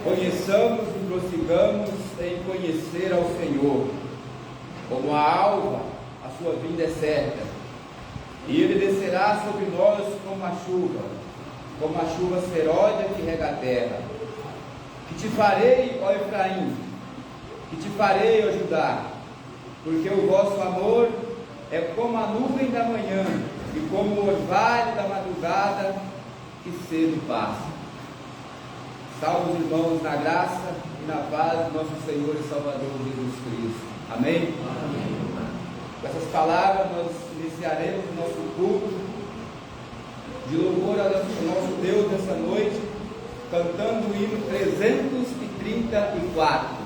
Conheçamos e prossigamos em conhecer ao Senhor. Como a alva, a sua vinda é certa, e Ele descerá sobre nós como a chuva seródia que rega a terra. Que te farei, ó Efraim, que te farei, ó Judá, porque o vosso amor é como a nuvem da manhã, e como o orvalho da madrugada, que cedo passa. Salve os irmãos na graça e na paz do nosso Senhor e Salvador Jesus Cristo. Amém? Amém. Com essas palavras nós iniciaremos o nosso culto de louvor ao nosso Deus nessa noite, cantando o hino 334.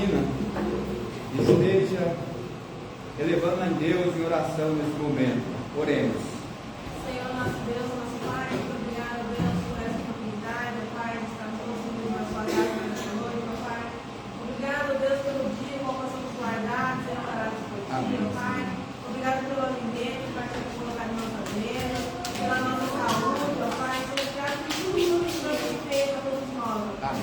Martina esteja elevando a Deus em oração nesse momento. Oremos. Senhor, nosso Deus, nosso Pai, muito obrigado, Deus, por essa oportunidade, Pai, de estar todos na sua casa nessa noite, Pai. Obrigado, Deus, pelo dia, qual possamos guardar, ser parados por ti, Pai. Obrigado pelo alimento, Pai, que você colocar em nossa mesa, pela nossa saúde, Pai. Obrigado por tudo que o Senhor tem feito a todos nós, Pai.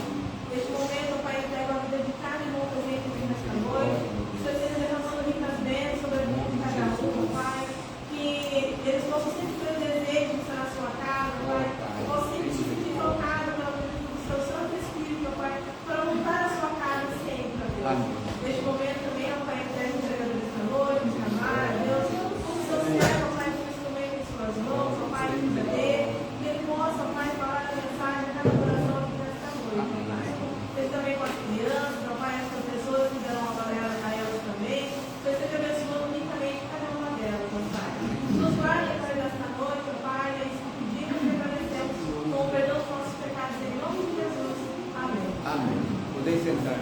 Neste momento, Pai, eu entrego a vida de cada irmão presente aqui nesta noite. Que o Senhor esteja derramando ricas bênçãos sobre a vida de cada um, Pai. Que eles possam sempre ter o desejo de estar na sua casa, Pai. Que possam sempre se sentir tocados pela presença do seu Santo Espírito, Pai, para voltar à sua casa sempre, Deus. Neste momento também, Pai, entrego o entregador desta noite, de amar, Deus. Como o seu servo, Pai, que esse momento em suas mãos, Pai, que ele possa, Pai, falar a mensagem a cada coração aqui nesta noite, Pai. Ele também com as crianças, Pai, essas pessoas que deram uma palavra a elas também. Que você esteja abençoando unicamente cada uma delas, Pai. Nos guarde, Pai, desta noite, Pai, é isso que pedimos e agradecemos com o perdão dos nossos pecados, em nome de Jesus. Amém. Amém. Podem sentar.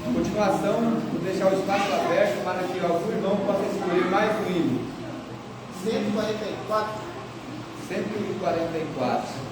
Em continuação, vou deixar o espaço aberto para que algum irmão possa escolher mais um hino. 144. 144.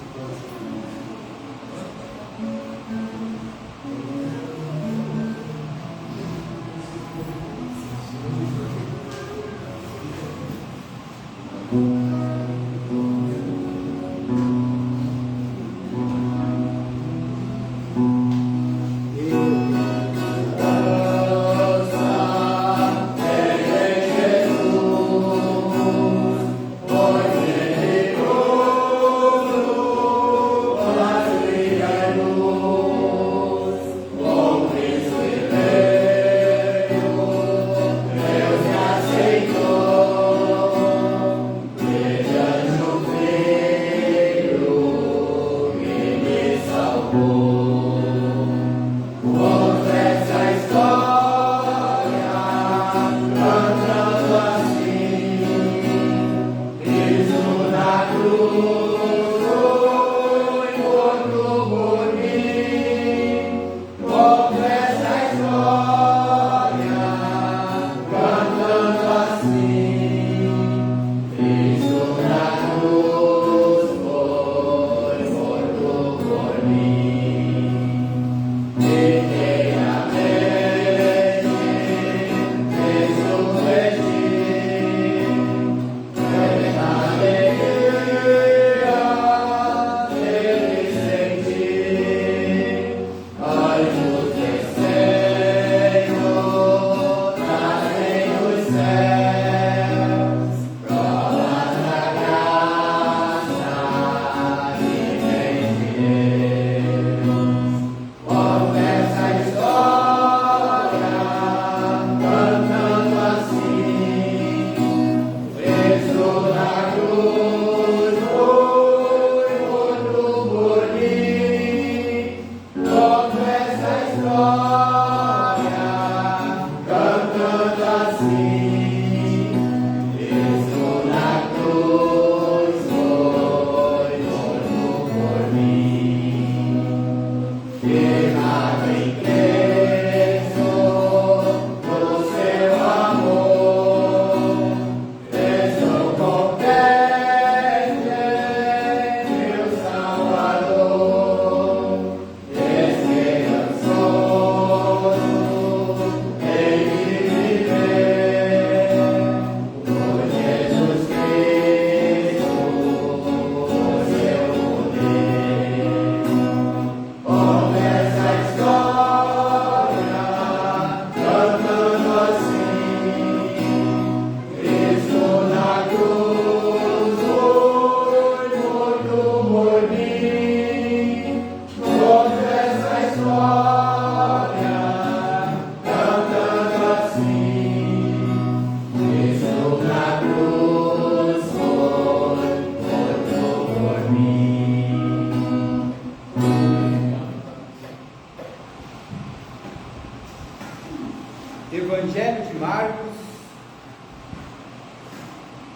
Evangelho de Marcos,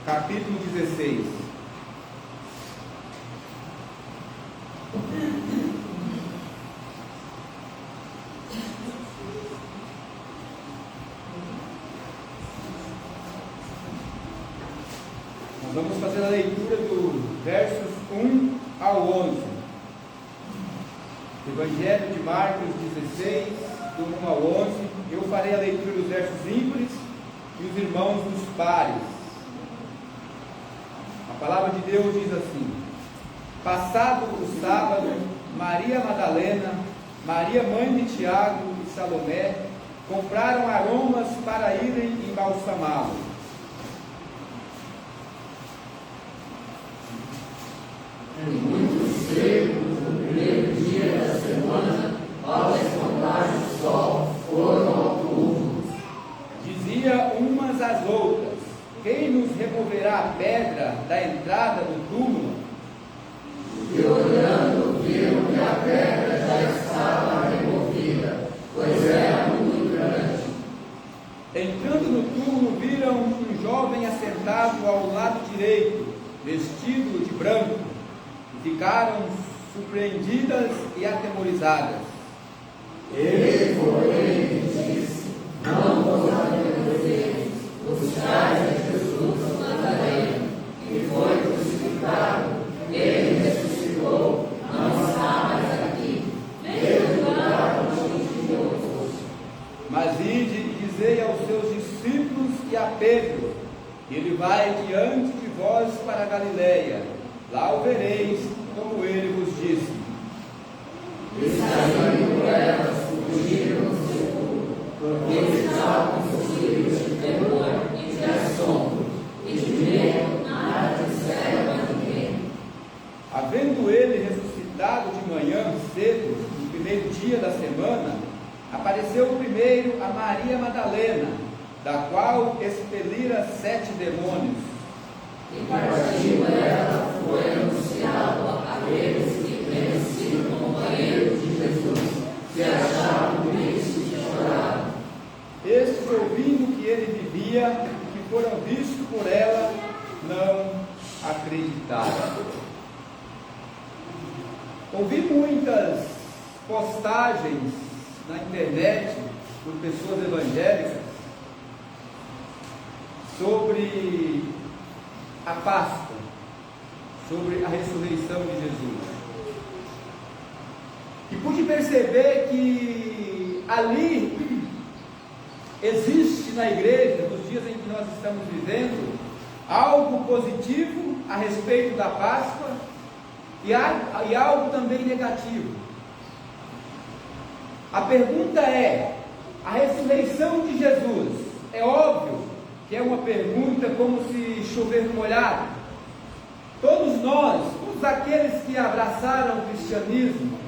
capítulo 16. vamos fazer a leitura dos versos 1 ao 11. Evangelho de Marcos 16, do 1 ao 11. Eu farei a leitura dos versos ímpares e os irmãos dos pares. A palavra de Deus diz assim: passado o sábado, Maria Madalena, Maria mãe de Tiago e Salomé compraram aromas para irem embalsamá-lo. Muito cedo, no primeiro dia da semana, ao despontar do sol, foram ao túmulo. Dizia umas às outras: quem nos removerá a pedra da entrada do túmulo? E olhando, viram que a pedra já estava removida, pois era muito grande. Entrando no túmulo, viram um jovem assentado ao lado direito, vestido de branco, e ficaram surpreendidas e atemorizadas. Ele, porém, disse: não vos atemorizeis, buscais a Jesus Nazareno, que foi crucificado. Ele ressuscitou, não está mais aqui, veio do lugar onde o fosse. Mas ide e dizei aos seus discípulos e a Pedro: ele vai diante de vós para a Galileia, lá o vereis, como ele vos disse. E saindo elas, fugiram do sepulcro, porque estavam possuídos de temor e de assombro, e de medo nada disseram a ninguém. Havendo ele ressuscitado de manhã cedo, no primeiro dia da semana, apareceu primeiro a Maria Madalena, da qual expelira 7 demônios. E partindo ela, foi anunciado àqueles que tinham sido companheiros de Jesus, que achavam tristes e choravam. Estes, ouvindo que ele vivia e que foram vistos por ela, não acreditaram. Ouvi muitas postagens na internet por pessoas evangélicas sobre a Páscoa, sobre a ressurreição de Jesus. E pude perceber que ali existe na igreja, nos dias em que nós estamos vivendo, algo positivo a respeito da Páscoa e algo também negativo. A pergunta é: a ressurreição de Jesus, é óbvio que é uma pergunta como se chover no molhado. Todos nós, todos aqueles que abraçaram o cristianismo,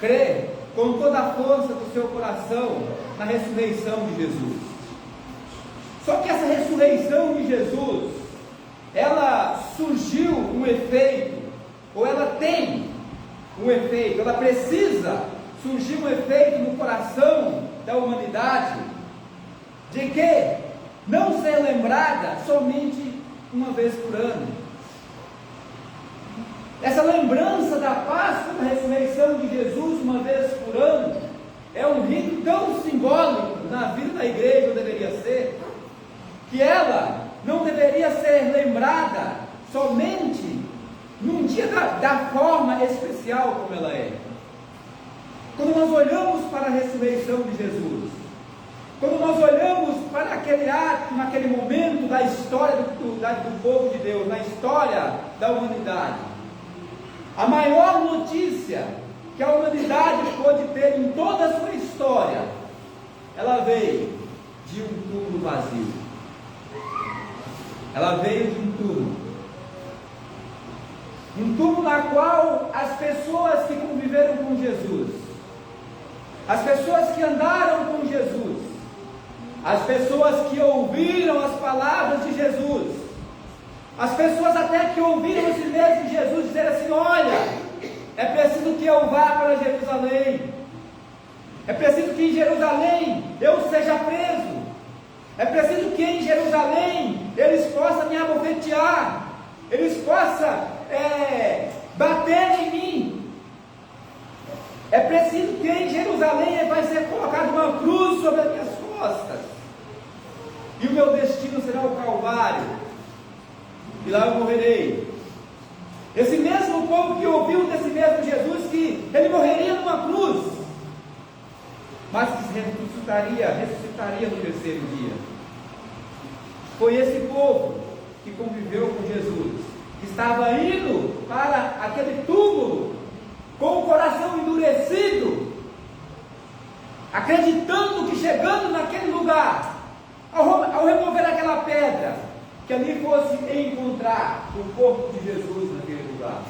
crê com toda a força do seu coração na ressurreição de Jesus. Só que essa ressurreição de Jesus, ela surgiu um efeito, ou ela tem um efeito, ela precisa surgir um efeito no coração da humanidade, de que não ser lembrada somente uma vez por ano. Essa lembrança da Páscoa, da ressurreição de Jesus uma vez por ano, é um rito tão simbólico na vida da igreja, ou deveria ser, que ela não deveria ser lembrada somente num dia da forma especial como ela é. Quando nós olhamos para a ressurreição de Jesus, quando nós olhamos para aquele ato, naquele momento da história do povo de Deus, na história da humanidade, a maior notícia que a humanidade pôde ter em toda a sua história, ela veio de um túmulo vazio. Ela veio de um túmulo. Um túmulo na qual as pessoas que conviveram com Jesus, as pessoas que andaram com Jesus, as pessoas que ouviram as palavras de Jesus, as pessoas até que ouviram esse mesmo Jesus dizer assim: olha, é preciso que eu vá para Jerusalém, é preciso que em Jerusalém eu seja preso, é preciso que em Jerusalém eles possam me abofetear, eles possam bater em mim, é preciso que em Jerusalém vai ser colocada uma cruz sobre as minhas costas, e o meu destino será o Calvário. e lá eu morrerei. Esse mesmo povo que ouviu desse mesmo Jesus que ele morreria numa cruz, mas que ressuscitaria no terceiro dia. Foi esse povo que conviveu com Jesus, que estava indo para aquele túmulo com o coração endurecido, acreditando que chegando naquele lugar, ao remover aquela pedra, que ali fosse encontrar o corpo de Jesus naquele lugar.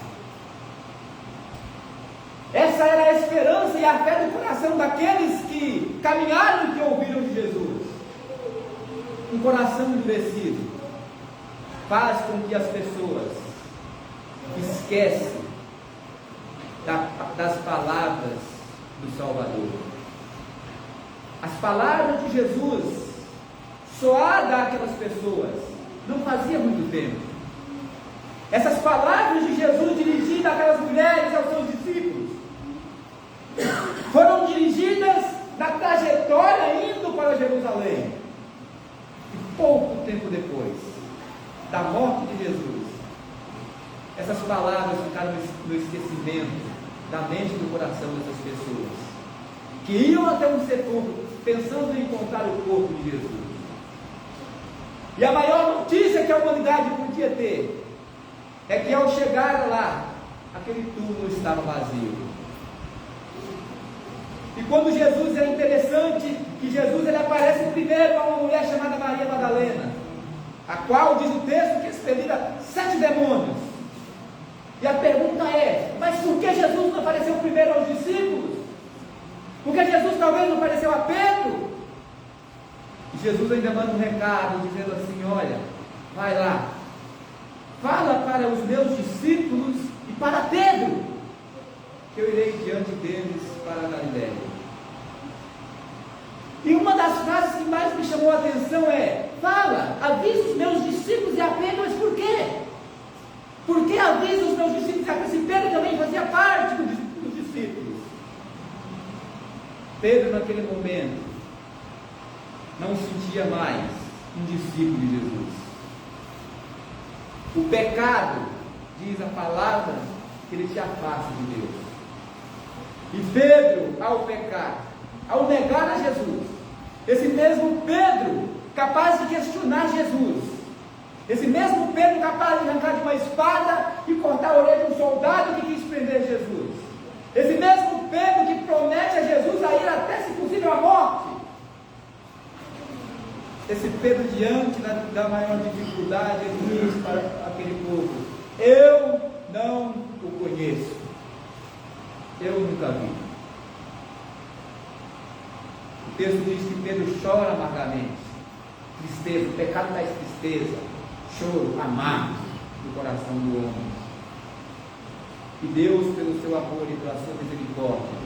Essa era a esperança e a fé do coração daqueles que caminharam e que ouviram de Jesus. Um coração endurecido faz com que as pessoas esqueçam das palavras do Salvador. As palavras de Jesus soadas àquelas pessoas não fazia muito tempo. Essas palavras de Jesus dirigidas àquelas mulheres, aos seus discípulos, foram dirigidas na trajetória indo para Jerusalém. E pouco tempo depois da morte de Jesus, essas palavras ficaram no esquecimento da mente e do coração dessas pessoas, que iam até um sepulcro pensando em encontrar o corpo de Jesus. E a maior notícia que a humanidade podia ter é que ao chegar lá, aquele túmulo estava vazio. E quando Jesus, é interessante que Jesus ele aparece primeiro a uma mulher chamada Maria Madalena, a qual diz o texto que expelira 7 demônios. E a pergunta é: mas por que Jesus não apareceu primeiro aos discípulos? Por que Jesus talvez não apareceu a Pedro? E Jesus ainda manda um recado dizendo assim: olha, vai lá, fala para os meus discípulos e para Pedro, que eu irei diante deles para a Galileia. E uma das frases que mais me chamou a atenção é: fala, avisa os meus discípulos e a Pedro. Mas por quê? Por que avisa os meus discípulos e a Pedro? Se Pedro também fazia parte dos discípulos. Pedro naquele momento não se sentia mais um discípulo de Jesus. O pecado, diz a palavra, que ele te afasta de Deus. E Pedro, ao pecar, ao negar a Jesus, esse mesmo Pedro capaz de questionar Jesus, esse mesmo Pedro capaz de arrancar de uma espada e cortar a orelha de um soldado que quis prender Jesus, esse mesmo Pedro que promete a Jesus a ir até, se possível, a morte, esse Pedro diante da maior dificuldade, ele diz para aquele povo: eu não o conheço, eu nunca vi. O texto diz que Pedro chora amargamente, tristeza, o pecado traz tristeza, choro amargo do coração do homem. E Deus, pelo seu amor e pela sua misericórdia,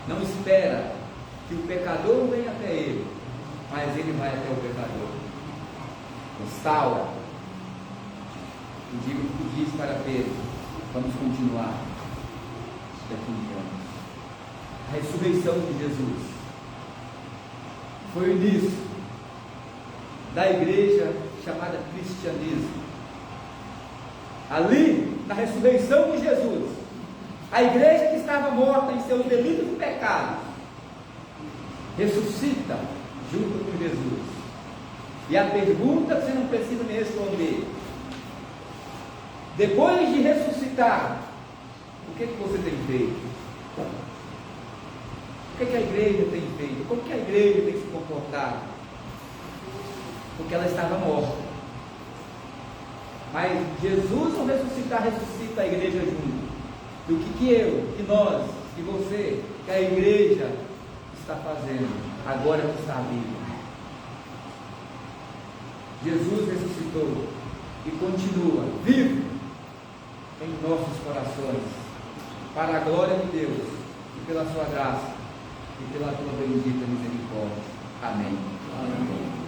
não espera que o pecador venha até ele, mas ele vai até o pecador, restaura e diz para Pedro: vamos continuar daqui em diante. A ressurreição de Jesus foi o início da igreja chamada cristianismo. Ali, na ressurreição de Jesus, a igreja que estava morta em seus delitos e pecados ressuscita junto com Jesus. E a pergunta que você não precisa me responder: depois de ressuscitar, o que você tem feito? O que a igreja tem feito? Como que a igreja tem se comportado? Porque ela estava morta. Mas Jesus, ao ressuscitar, ressuscita a igreja junto. E o que eu, que nós, que você, que a igreja está fazendo agora que está viva? Jesus ressuscitou e continua vivo em nossos corações, para a glória de Deus e pela sua graça e pela tua bendita misericórdia. Amém. Amém.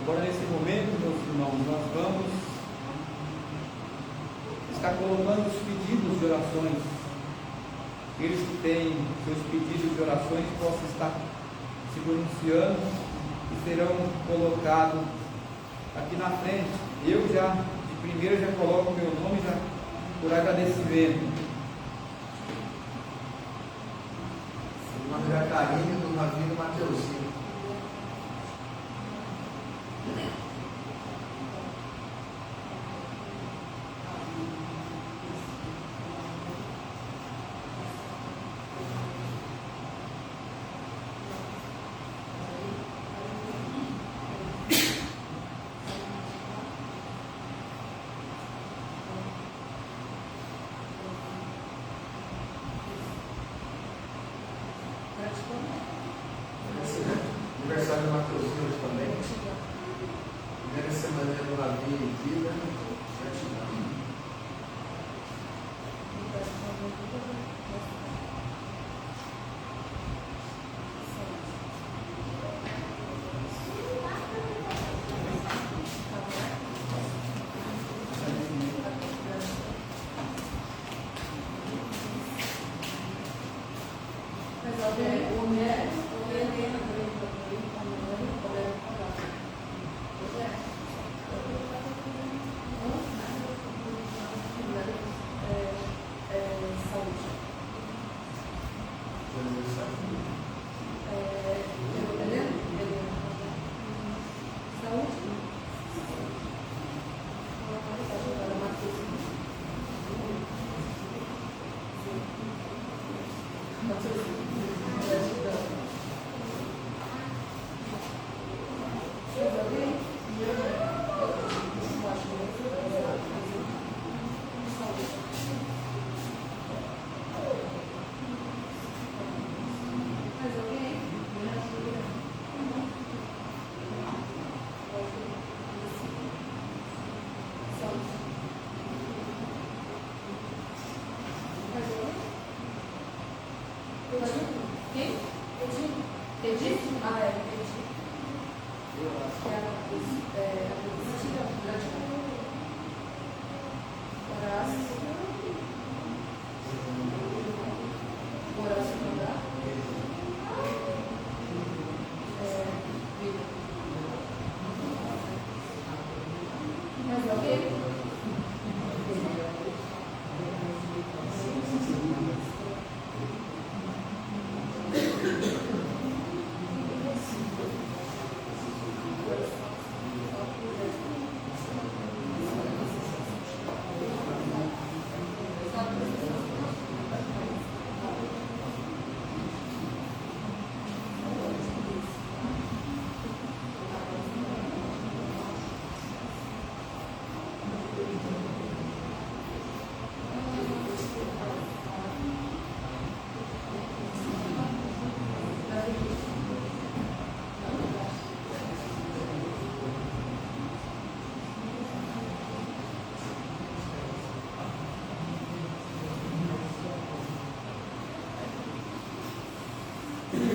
Agora, nesse momento, meus irmãos, nós vamos estar colocando os pedidos de orações. Aqueles que têm seus pedidos de orações possam estar se pronunciando que serão colocados aqui na frente. Eu já, de primeiro, já coloco o meu nome já por agradecimento. Irmã Karine, do Ravino Mateuzinho. Aniversário do Mateuzinho hoje também. Primeira semana do Ravino e Vida. Gratidão.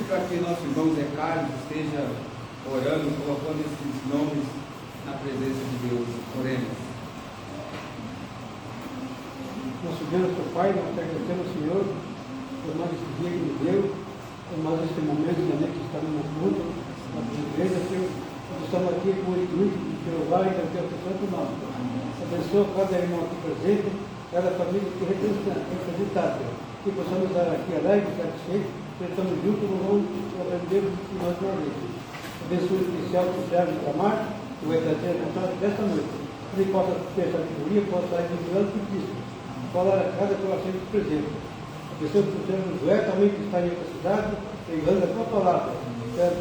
Para que nosso irmão Zé Carlos esteja orando, colocando esses nomes na presença de Deus. Oremos. Nosso Deus, nosso Pai, nós te agradecemos, Senhor, por mais esse dia que nos deu, por mais esse momento também que estamos na luta, na igreja, Senhor. Nós estamos aqui com o intuito de te louvar e agradecer o teu santo nome. Abençoa cada irmão aqui presente, cada família que representa, que possamos estar aqui alegres, satisfeitos, estamos juntos no nome do Deus que nós gloriamos. Abençoe o especial que serve para Marta, que vai trazer a mensagem desta noite. Que ele possa ter sabedoria, possa estar revelando tudo isso. Falar a cada coração que presente. Abençoe o servo Joé também, que está em outra cidade, pregando a tua palavra.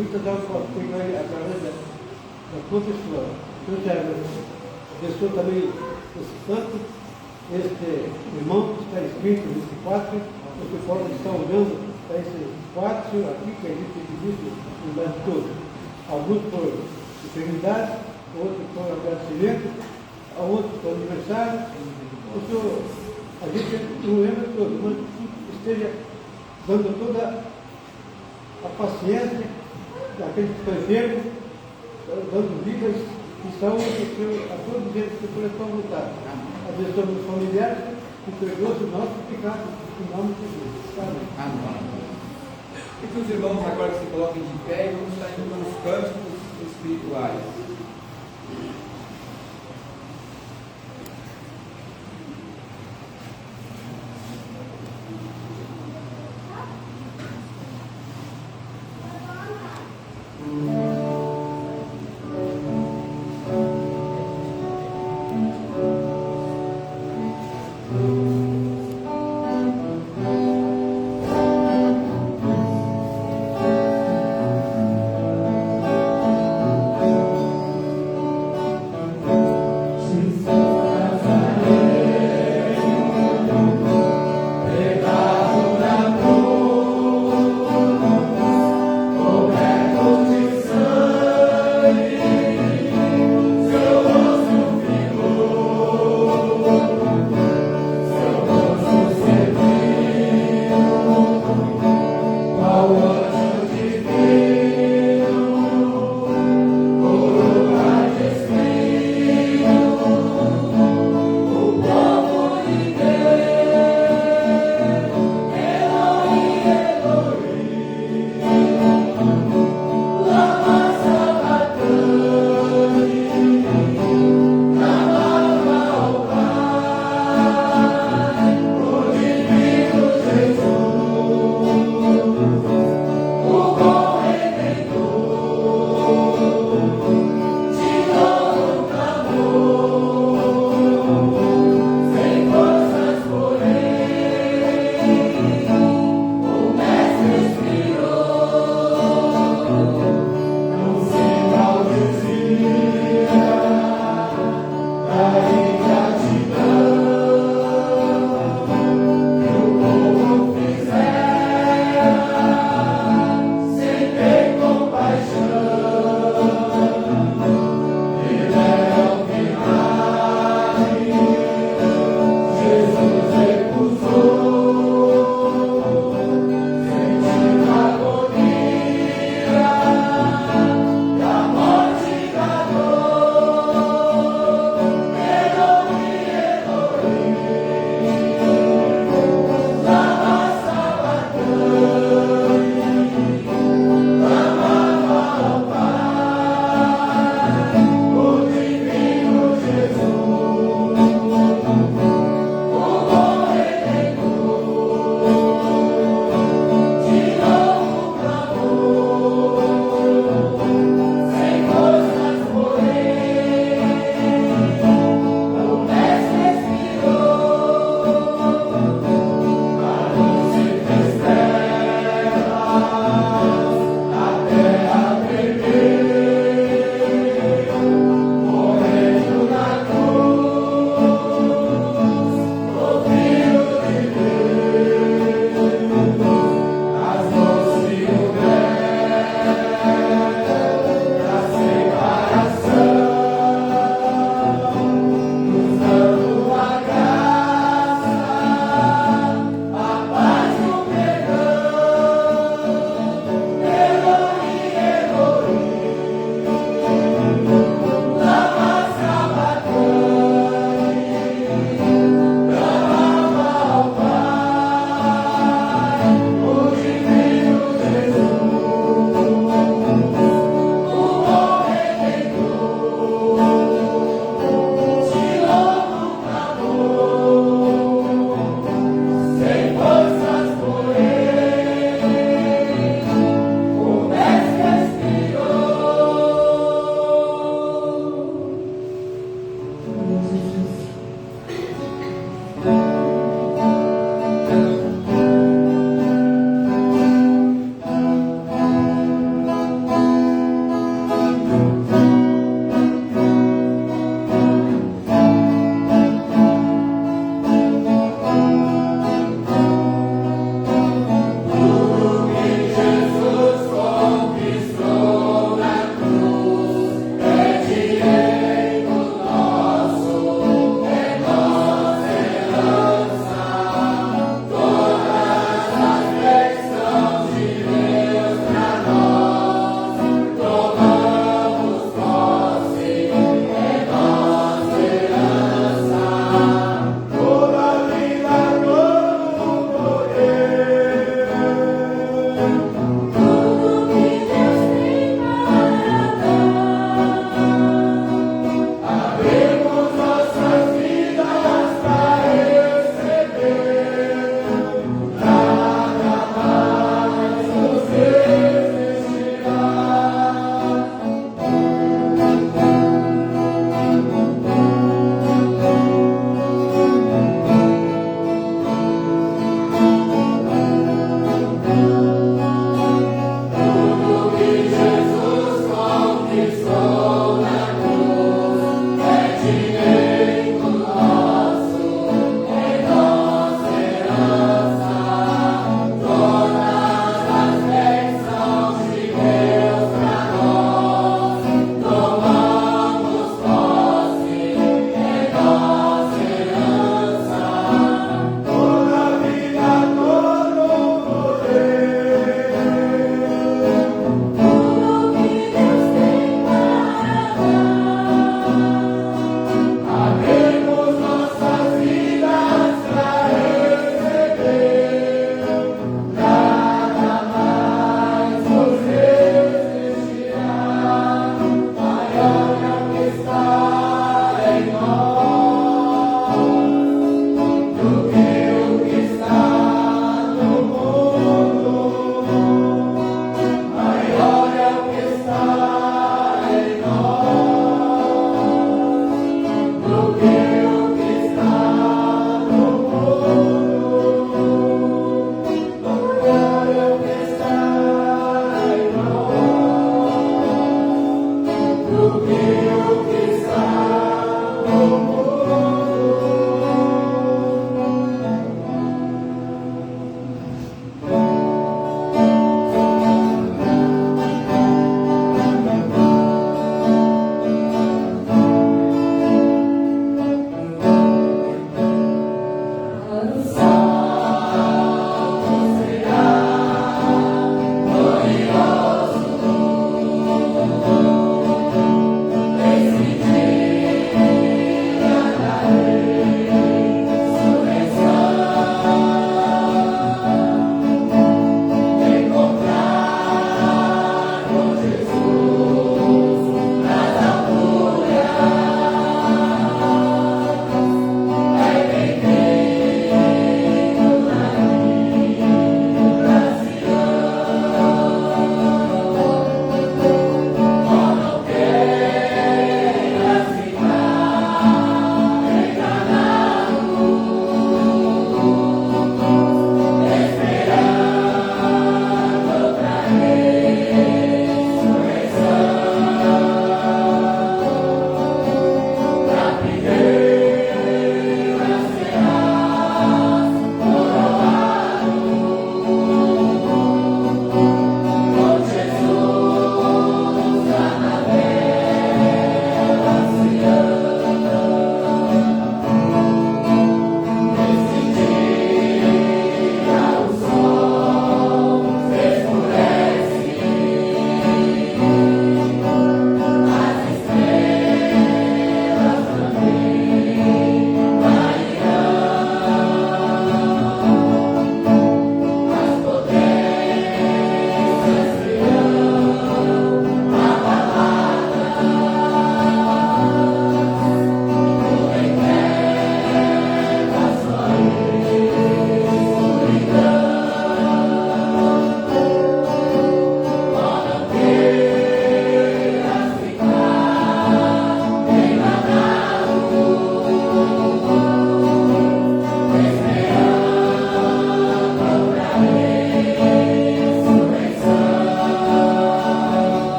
Muitas aulas podem pegar através da tua pessoa. Abençoe também esse santo, este irmão que está escrito nesse quadro, que pode estar olhando para esse quadro aqui que a gente tem visto no lugar todo. Alguns por enfermidade, outros por agradecimento, outros por aniversário. A gente não lembra todo, mas esteja dando toda a paciência daqueles que estão enfermos, dando vidas e saúde a todos eles que por a tua vontade. Abençoe os familiares e perdoa os nossos pecados, em nome de Jesus. Amém. Amém. E que os irmãos agora se coloquem de pé e vamos estar indo pelos cânticos espirituais.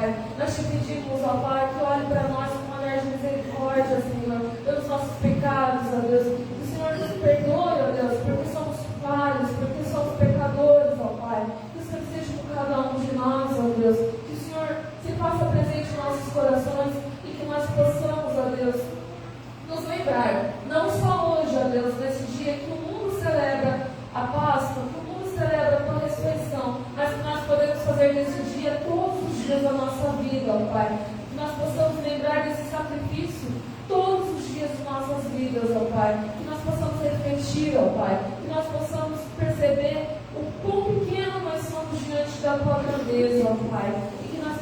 Pai. Nós te pedimos, ó Pai, que olhe para nós com um olhar de misericórdia, Senhor, pelos nossos pecados, ó Deus. Que o Senhor nos perdoe, ó Deus, porque somos falhos, porque somos pecadores, ó Pai. Que o Senhor seja com cada um de nós, ó Deus. Que o Senhor se faça presente em nossos corações e que nós possamos, ó Deus, nos lembrar, não só hoje, ó Deus, nesse dia que o mundo celebra a Páscoa, que o mundo celebra a tua ressurreição, mas que nós podemos fazer desse dia todos os dias da nossa vida, ó Pai. Que nós possamos lembrar desse sacrifício todos os dias de nossas vidas, ó Pai. Que nós possamos refletir, ó Pai. Que nós possamos perceber o quão pequeno nós somos diante da tua grandeza, ó Pai. E que nós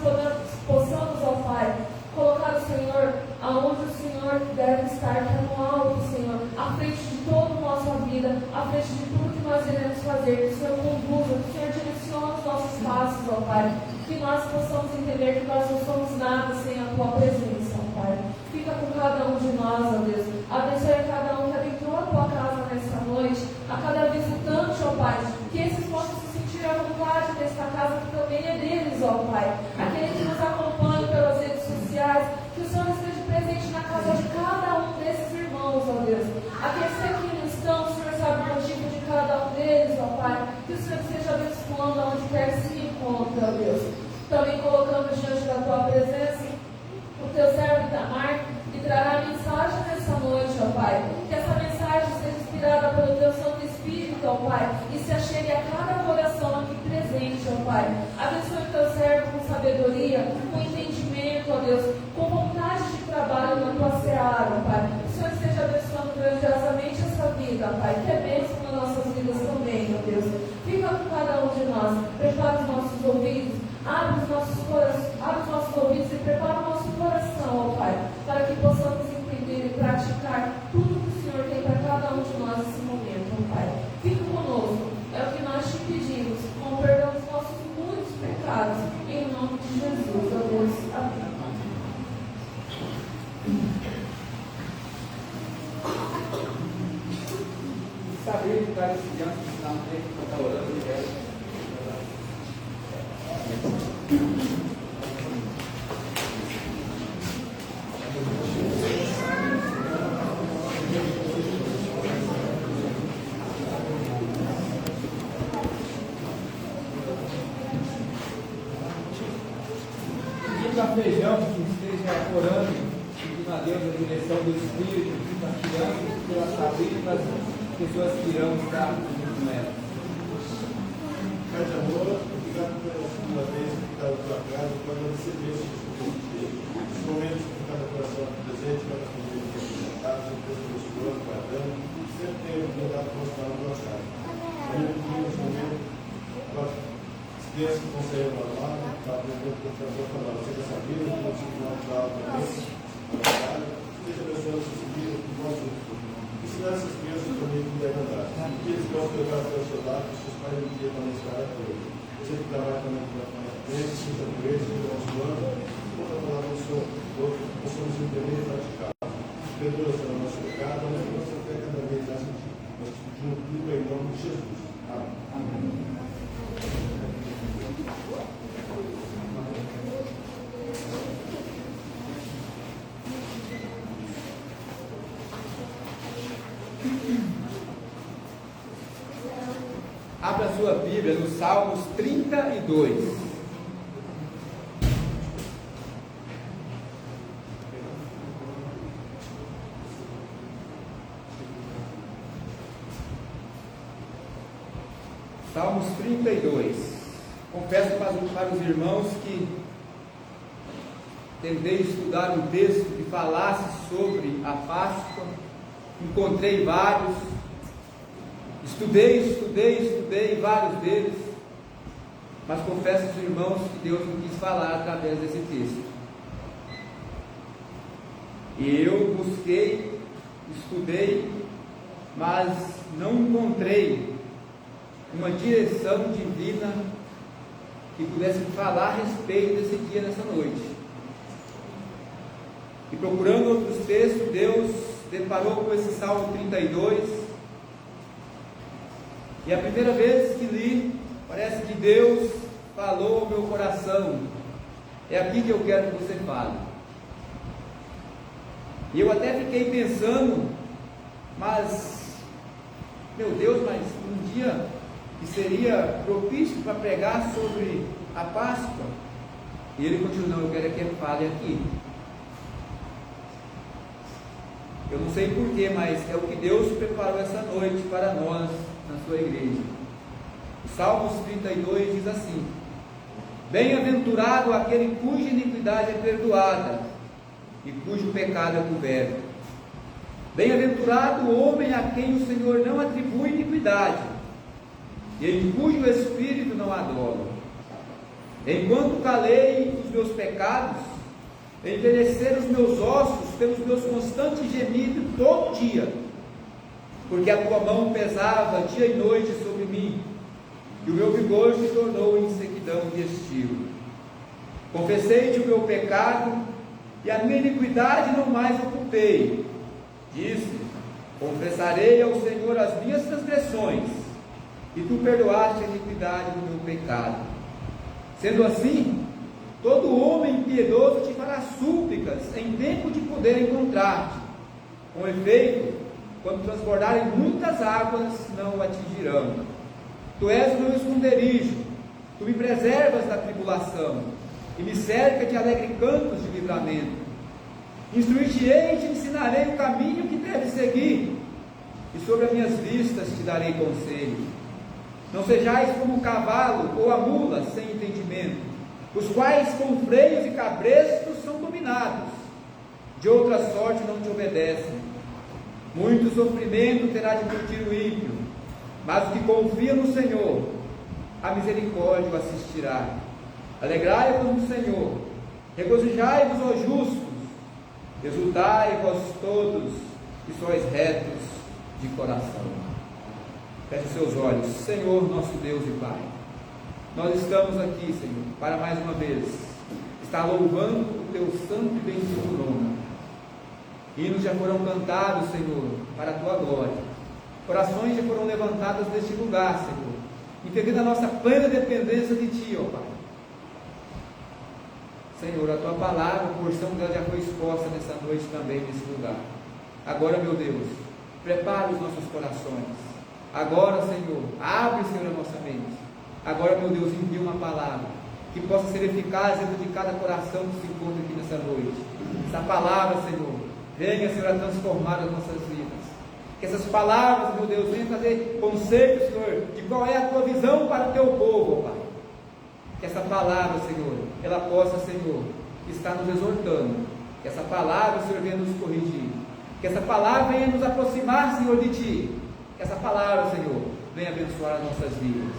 possamos, ó Pai, colocar o Senhor aonde o Senhor deve estar, que é no alto, Senhor, à frente de toda a nossa vida, à frente de tudo que nós iremos fazer, que o Senhor conduza, que o Senhor direcione os nossos passos, ó Pai, que nós possamos entender que nós não somos nada sem a tua presença, ó Pai. Fica com cada um de nós, ó Deus, abençoe a cada um que adentrou a tua casa nesta noite, a cada visitante, ó Pai, que esses possam se sentir à vontade nesta casa, que também é deles, ó Pai, aqueles que nos acompanham pelas redes sociais, que o Senhor esteja presente na casa de cada um desses irmãos, ó Deus. Aqueles que aqui não estão, o Senhor sabe o motivo de cada um deles, ó Pai. Que o Senhor esteja abençoando aonde quer que se encontre, ó Deus. Também colocamos diante da tua presença o teu servo Itamar, que trará a mensagem nessa noite, ó Pai. Que essa mensagem seja inspirada pelo teu Santo Espírito, ó Pai, e se achegue a cada coração aqui presente, ó Pai. Abençoe o teu servo com sabedoria, com entendimento, ó Deus, com vontade de trabalho na tua seara, ó Pai. Que o Senhor esteja abençoando grandiosamente essa vida, ó Pai, que é bênção nas nossas vidas também, ó Deus. Fica com cada um de nós, prepara os nossos ouvidos, abre os nossos ouvidos e prepara o nosso coração, ó Pai, para que possamos entender e praticar tudo que o Senhor tem para cada um de nós nesse momento, ó Pai. Fica conosco, é o que nós te pedimos, com o perdão dos nossos muitos pecados, em nome de Jesus, ó Deus. Amém. Saber de cada criança que está no tempo que está orando e reza. Feijão que esteja orando, pedindo a Deus a direção do Espírito, para as crianças, pela saúde e para as pessoas que irão estar junto com elas. Pai de amor, obrigado pela segunda vez que está na tua casa, para receber esse momento que cada coração presente, cada família que é apresentado, sempre abençoando, guardando, sempre tem a oportunidade de mostrar na tua casa. Também pedimos momento, crianças que vão sair lá, está aprendendo com o professor falando, você já sabia, que não tinha uma aula também, esteja abençoando essa família, que vão juntos. Ensinar essas crianças também que devem andar. Que eles possam pegar até o seu lado, que seus pais não tenham também estar com ele. Você que trabalha também com a frente, seja com eles, seja abençoando, vou falar com o Senhor, possamos entender e praticar. Perdoa o nosso pecado, mas que nossa fé cada vez mais nós pedimos tudo em nome de Jesus. Amém. Abra a sua Bíblia no Salmos 32. Salmos 32. Confesso para os irmãos que tentei estudar um texto que falasse sobre a Páscoa, encontrei vários, estudei vários deles, mas confesso aos irmãos que Deus não quis falar através desse texto. E eu busquei, estudei, mas não encontrei uma direção divina que pudesse falar a respeito desse dia, nessa noite. E procurando outros textos, Deus deparou com esse Salmo 32. E a primeira vez que li, parece que Deus falou ao meu coração É aqui que eu quero que você fale. E eu até fiquei pensando, mas, meu Deus, mas um dia que seria propício para pregar sobre a Páscoa. E ele continuou, não, eu quero que ele fale aqui. Eu não sei porquê, mas é o que Deus preparou essa noite para nós, na sua igreja. O Salmos 32 diz assim: bem-aventurado aquele cuja iniquidade é perdoada e cujo pecado é coberto. Bem-aventurado o homem a quem o Senhor não atribui iniquidade e em cujo espírito não há dolo. Enquanto calei os meus pecados, envelheceram os meus ossos pelos meus constantes gemidos todo dia, porque a tua mão pesava dia e noite sobre mim, e o meu vigor se tornou em sequidão de estio. Confessei-te o meu pecado, e a minha iniquidade não mais ocultei. Disse: confessarei ao Senhor as minhas transgressões, e tu perdoaste a iniquidade do meu pecado. Sendo assim, todo homem piedoso te fará súplicas em tempo de poder encontrar-te. Com efeito, quando transbordarem muitas águas, não o atingirão. Tu és o meu esconderijo, tu me preservas da tribulação, e me cerca de alegre cantos de livramento. Instruir-te-ei e te ensinarei o caminho que deves seguir, e sobre as minhas vistas te darei conselho. Não sejais como o cavalo ou a mula sem entendimento, os quais com freios e cabrestos são dominados, de outra sorte não te obedecem. Muito sofrimento terá de curtir o ímpio, mas o que confia no Senhor, a misericórdia o assistirá. Alegrai-vos no Senhor, regozijai-vos, ó justos, exultai vós todos que sois retos de coração. Feche seus olhos. Senhor, nosso Deus e Pai, nós estamos aqui, Senhor, para mais uma vez estar louvando o Teu santo e bendito nome. Hinos já foram cantados, Senhor, para a Tua glória. Corações já foram levantados neste lugar, Senhor, entendendo a nossa plena dependência de Ti, ó Pai. Senhor, a Tua palavra, a porção dela já foi exposta nessa noite também, nesse lugar. Agora, meu Deus, prepara os nossos corações. Agora, Senhor, abre, Senhor, a nossa mente. Agora, meu Deus, envia uma palavra que possa ser eficaz dentro de cada coração que se encontra aqui nessa noite. Essa palavra, Senhor, venha, Senhor, a transformar as nossas vidas. Que essas palavras, meu Deus, venham trazer conceito, Senhor, de qual é a Tua visão para o Teu povo, ó Pai. Que essa palavra, Senhor, ela possa, Senhor, estar nos exortando. Que essa palavra, Senhor, venha nos corrigir. Que essa palavra venha nos aproximar, Senhor, de Ti. Que essa palavra, Senhor, venha abençoar as nossas vidas.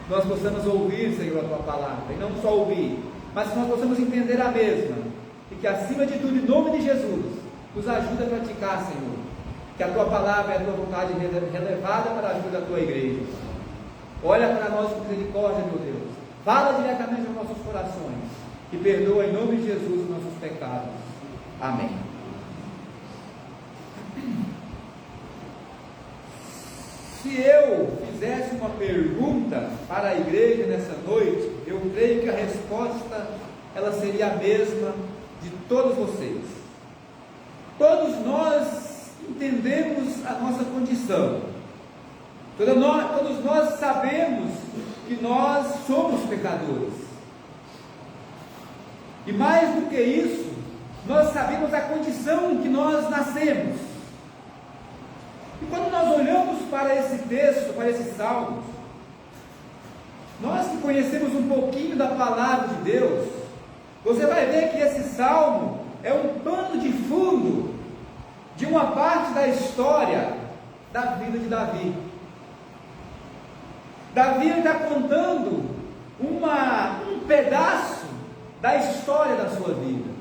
Nós possamos ouvir, Senhor, a Tua palavra, e não só ouvir, mas que nós possamos entender a mesma, e que acima de tudo, em nome de Jesus, nos ajude a praticar, Senhor, que a Tua palavra é a Tua vontade relevada para a ajuda da Tua igreja. Olha para nós com misericórdia, meu Deus, fala diretamente aos nossos corações, e perdoa em nome de Jesus os nossos pecados. Amém. Se eu fizesse uma pergunta para a igreja nessa noite, eu creio que a resposta ela seria a mesma de todos vocês. Todos nós entendemos a nossa condição. Todos nós sabemos que nós somos pecadores. E mais do que isso, nós sabemos a condição que nós nascemos. E quando nós olhamos para esse texto, para esses salmos, nós que conhecemos um pouquinho da palavra de Deus, você vai ver que esse salmo é um pano de fundo de uma parte da história da vida de Davi. Davi está contando um pedaço da história da sua vida.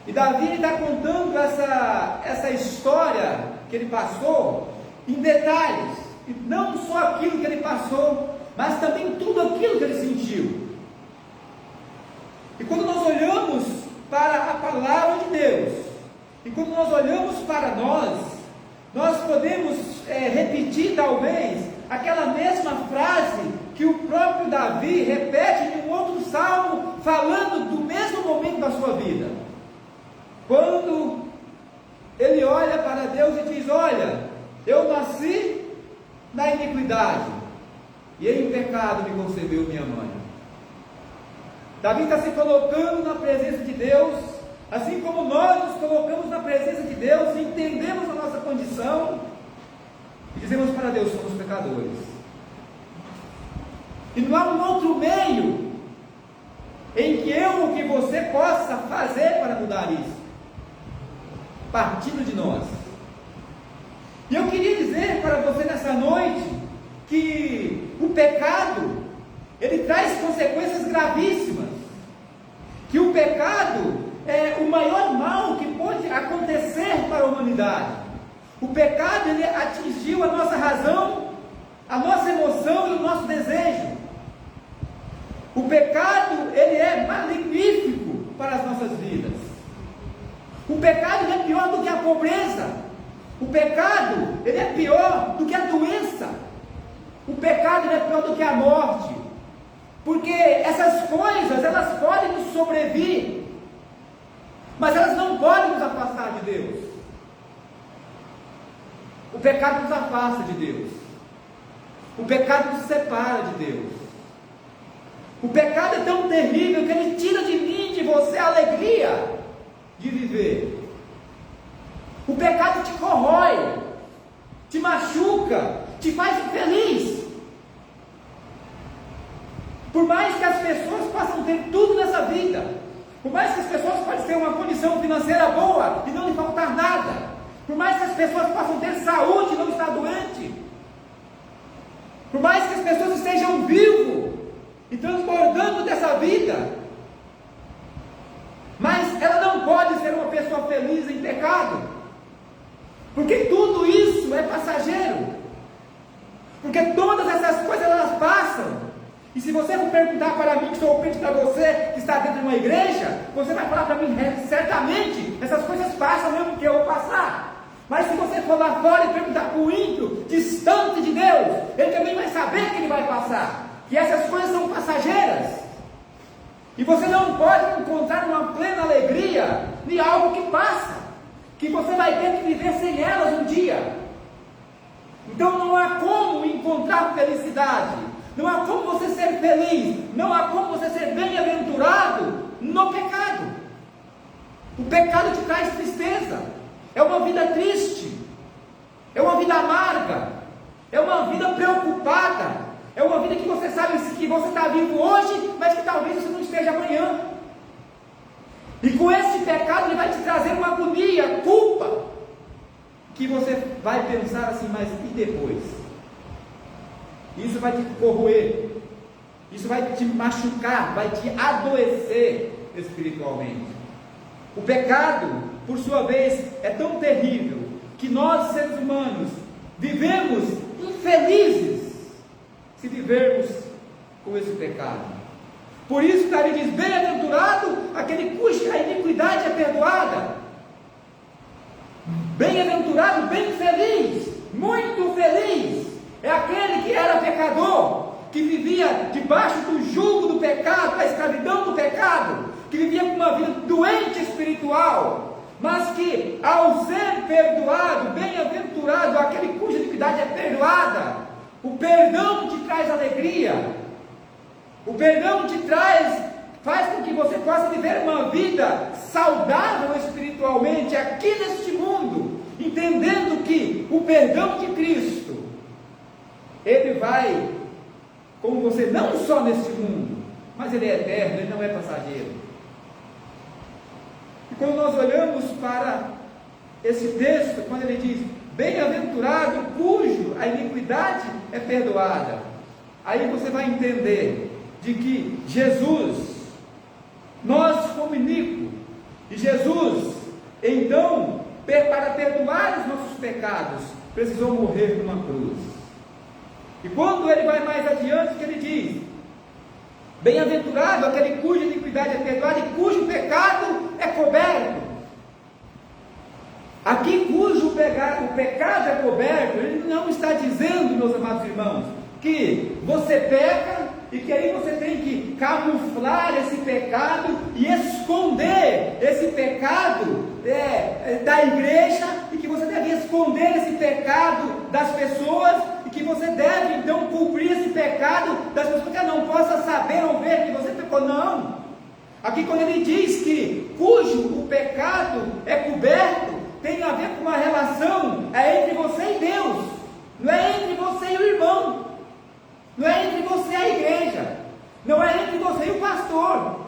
E Davi está contando essa história que ele passou em detalhes, e não só aquilo que ele passou, mas também tudo aquilo que ele sentiu. E quando nós olhamos para a palavra de Deus, e quando nós olhamos para nós podemos repetir talvez aquela mesma frase que o próprio Davi repete em um outro salmo, falando do mesmo meu e minha mãe. Davi está se colocando na presença de Deus, assim como nós nos colocamos na presença de Deus, entendemos a nossa condição e dizemos para Deus: somos pecadores. E não há um outro meio em que eu ou que você possa fazer para mudar isso, partindo de nós. E eu queria dizer para você nessa noite que o pecado, ele traz consequências gravíssimas, que o pecado é o maior mal que pode acontecer para a humanidade. O pecado, ele atingiu a nossa razão, a nossa emoção e o nosso desejo. O pecado, ele é magnífico para as nossas vidas. O pecado, ele é pior do que a pobreza. O pecado, ele é pior do que a doença. O pecado, ele é pior do que a morte. Porque essas coisas, elas podem nos sobrevir, mas elas não podem nos afastar de Deus. O pecado nos afasta de Deus. O pecado nos separa de Deus. O pecado é tão terrível que ele tira de mim, de você, a alegria de viver. O pecado te corrói, te machuca, te faz infeliz. Por mais que as pessoas possam ter tudo nessa vida, por mais que as pessoas possam ter uma condição financeira boa e não lhe faltar nada, por mais que as pessoas possam ter saúde e não estar doente, por mais que as pessoas estejam vivas e transbordando dessa vida, mas ela não pode ser uma pessoa feliz em pecado, porque tudo isso é passageiro, porque todas essas coisas elas passam. E se você for perguntar para mim, que sou crente, para você que está dentro de uma igreja, você vai falar para mim: certamente essas coisas passam mesmo que eu vou passar. Mas se você for lá fora e perguntar para o ímpio, distante de Deus, ele também vai saber que ele vai passar, que essas coisas são passageiras. E você não pode encontrar uma plena alegria em algo que passa, que você vai ter que viver sem elas um dia. Então não há como encontrar felicidade, não há como você ser feliz, não há como você ser bem-aventurado no pecado. O pecado te traz tristeza, é uma vida triste, é uma vida amarga, é uma vida preocupada, é uma vida que você sabe que você está vivo hoje, mas que talvez você não esteja amanhã. E com esse pecado ele vai te trazer uma agonia, culpa, que você vai pensar assim: mas e depois? Isso vai te corroer, isso vai te machucar, vai te adoecer espiritualmente. O pecado, por sua vez, é tão terrível que nós, seres humanos, vivemos infelizes se vivermos com esse pecado. Por isso Davi diz: bem-aventurado aquele cuja iniquidade é perdoada. Bem-aventurado, bem feliz, muito feliz é aquele que era pecador, que vivia debaixo do jugo do pecado, da escravidão do pecado, que vivia com uma vida doente espiritual, mas que ao ser perdoado, bem-aventurado aquele cuja iniquidade é perdoada. O perdão te traz alegria, o perdão te faz com que você possa viver uma vida saudável espiritualmente aqui neste mundo, entendendo que o perdão de Cristo, ele vai com você não só neste mundo, mas ele é eterno, ele não é passageiro. E quando nós olhamos para esse texto, quando ele diz: bem-aventurado cujo a iniquidade é perdoada, aí você vai entender de que Jesus, nós fomos iníquos, e Jesus, então, para perdoar os nossos pecados, precisou morrer numa cruz. E quando ele vai mais adiante, que ele diz: bem-aventurado aquele cuja iniquidade é perdoada e cujo pecado é coberto. Aqui, cujo pecado é coberto, ele não está dizendo, meus amados irmãos, que você peca e que aí você tem que camuflar esse pecado e esconder esse pecado da igreja, e que você deve esconder esse pecado das pessoas, e que você deve então cobrir esse pecado das pessoas, que não possa saber ou ver que você pecou. Não. Aqui quando ele diz que cujo o pecado é coberto, tem a ver com uma relação entre você e Deus, não é entre você e o irmão, não é entre você e a igreja, não é entre você e o pastor,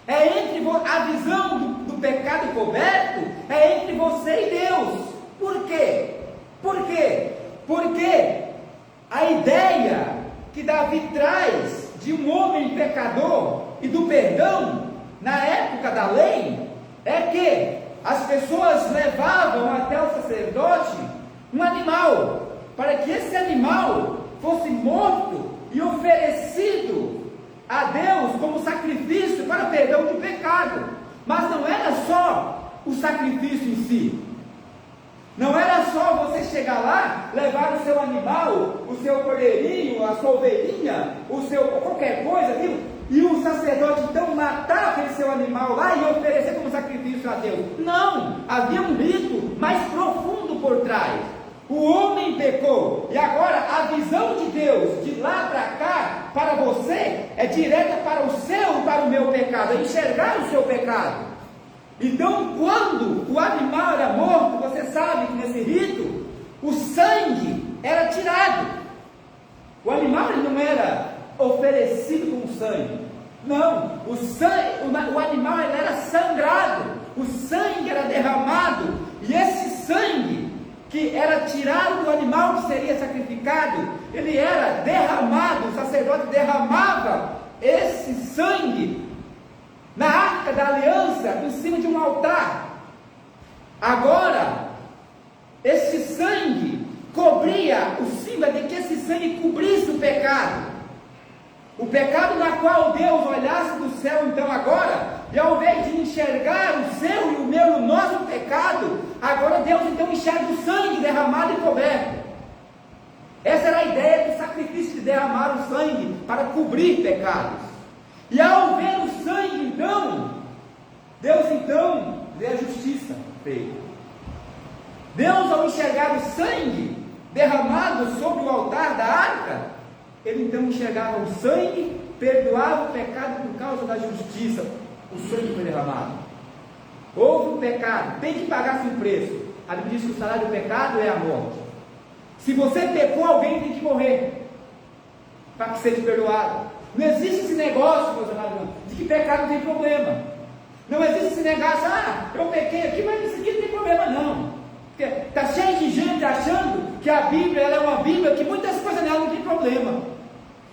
é entre a visão do pecado coberto, é entre você e Deus. Por quê? Por quê? Porque a ideia que Davi traz de um homem pecador e do perdão na época da lei é que as pessoas levavam até o sacerdote um animal, para que esse animal fosse morto e oferecido a Deus como sacrifício para perdão de pecado. Mas não era só o sacrifício em si, não era só você chegar lá, levar o seu animal, o seu cordeirinho, a sua ovelhinha, qualquer coisa, viu? E o sacerdote então matar aquele seu animal lá e oferecer como sacrifício a Deus. Não, havia um rito mais profundo por trás. O homem pecou, e agora a visão de Deus, de lá para cá, para você, é direta para o seu e para o meu pecado, é enxergar o seu pecado. Então, quando o animal era morto, você sabe que nesse rito, o sangue era tirado. O animal ele não era oferecido com sangue. Não, o animal ele era sangrado, o sangue era derramado, e esse sangue que era tirado do animal que seria sacrificado, ele era derramado, o sacerdote derramava esse sangue na arca da aliança, em cima de um altar. Agora, esse sangue cobria, o símbolo de que esse sangue cobrisse o pecado na qual Deus olhasse do céu. Então agora, e ao invés de enxergar o seu e o meu, o nosso pecado, agora Deus então enxerga o sangue derramado e coberto. Essa era a ideia do sacrifício, de derramar o sangue para cobrir pecados. E ao ver o sangue então, Deus então vê a justiça feita. Deus, ao enxergar o sangue derramado sobre o altar da arca, ele então enxergava o sangue, perdoava o pecado por causa da justiça. O sangue foi derramado. Houve um pecado, tem que pagar-se um preço. A Bíblia diz que o salário do pecado é a morte. Se você pecou, alguém tem que morrer para que seja perdoado. Não existe esse negócio, meus amados, de que pecado não tem problema. Não existe esse negócio, eu pequei aqui, mas isso aqui não tem problema não. Porque está cheio de gente achando que a Bíblia ela é uma Bíblia que muitas coisas nela não tem problema,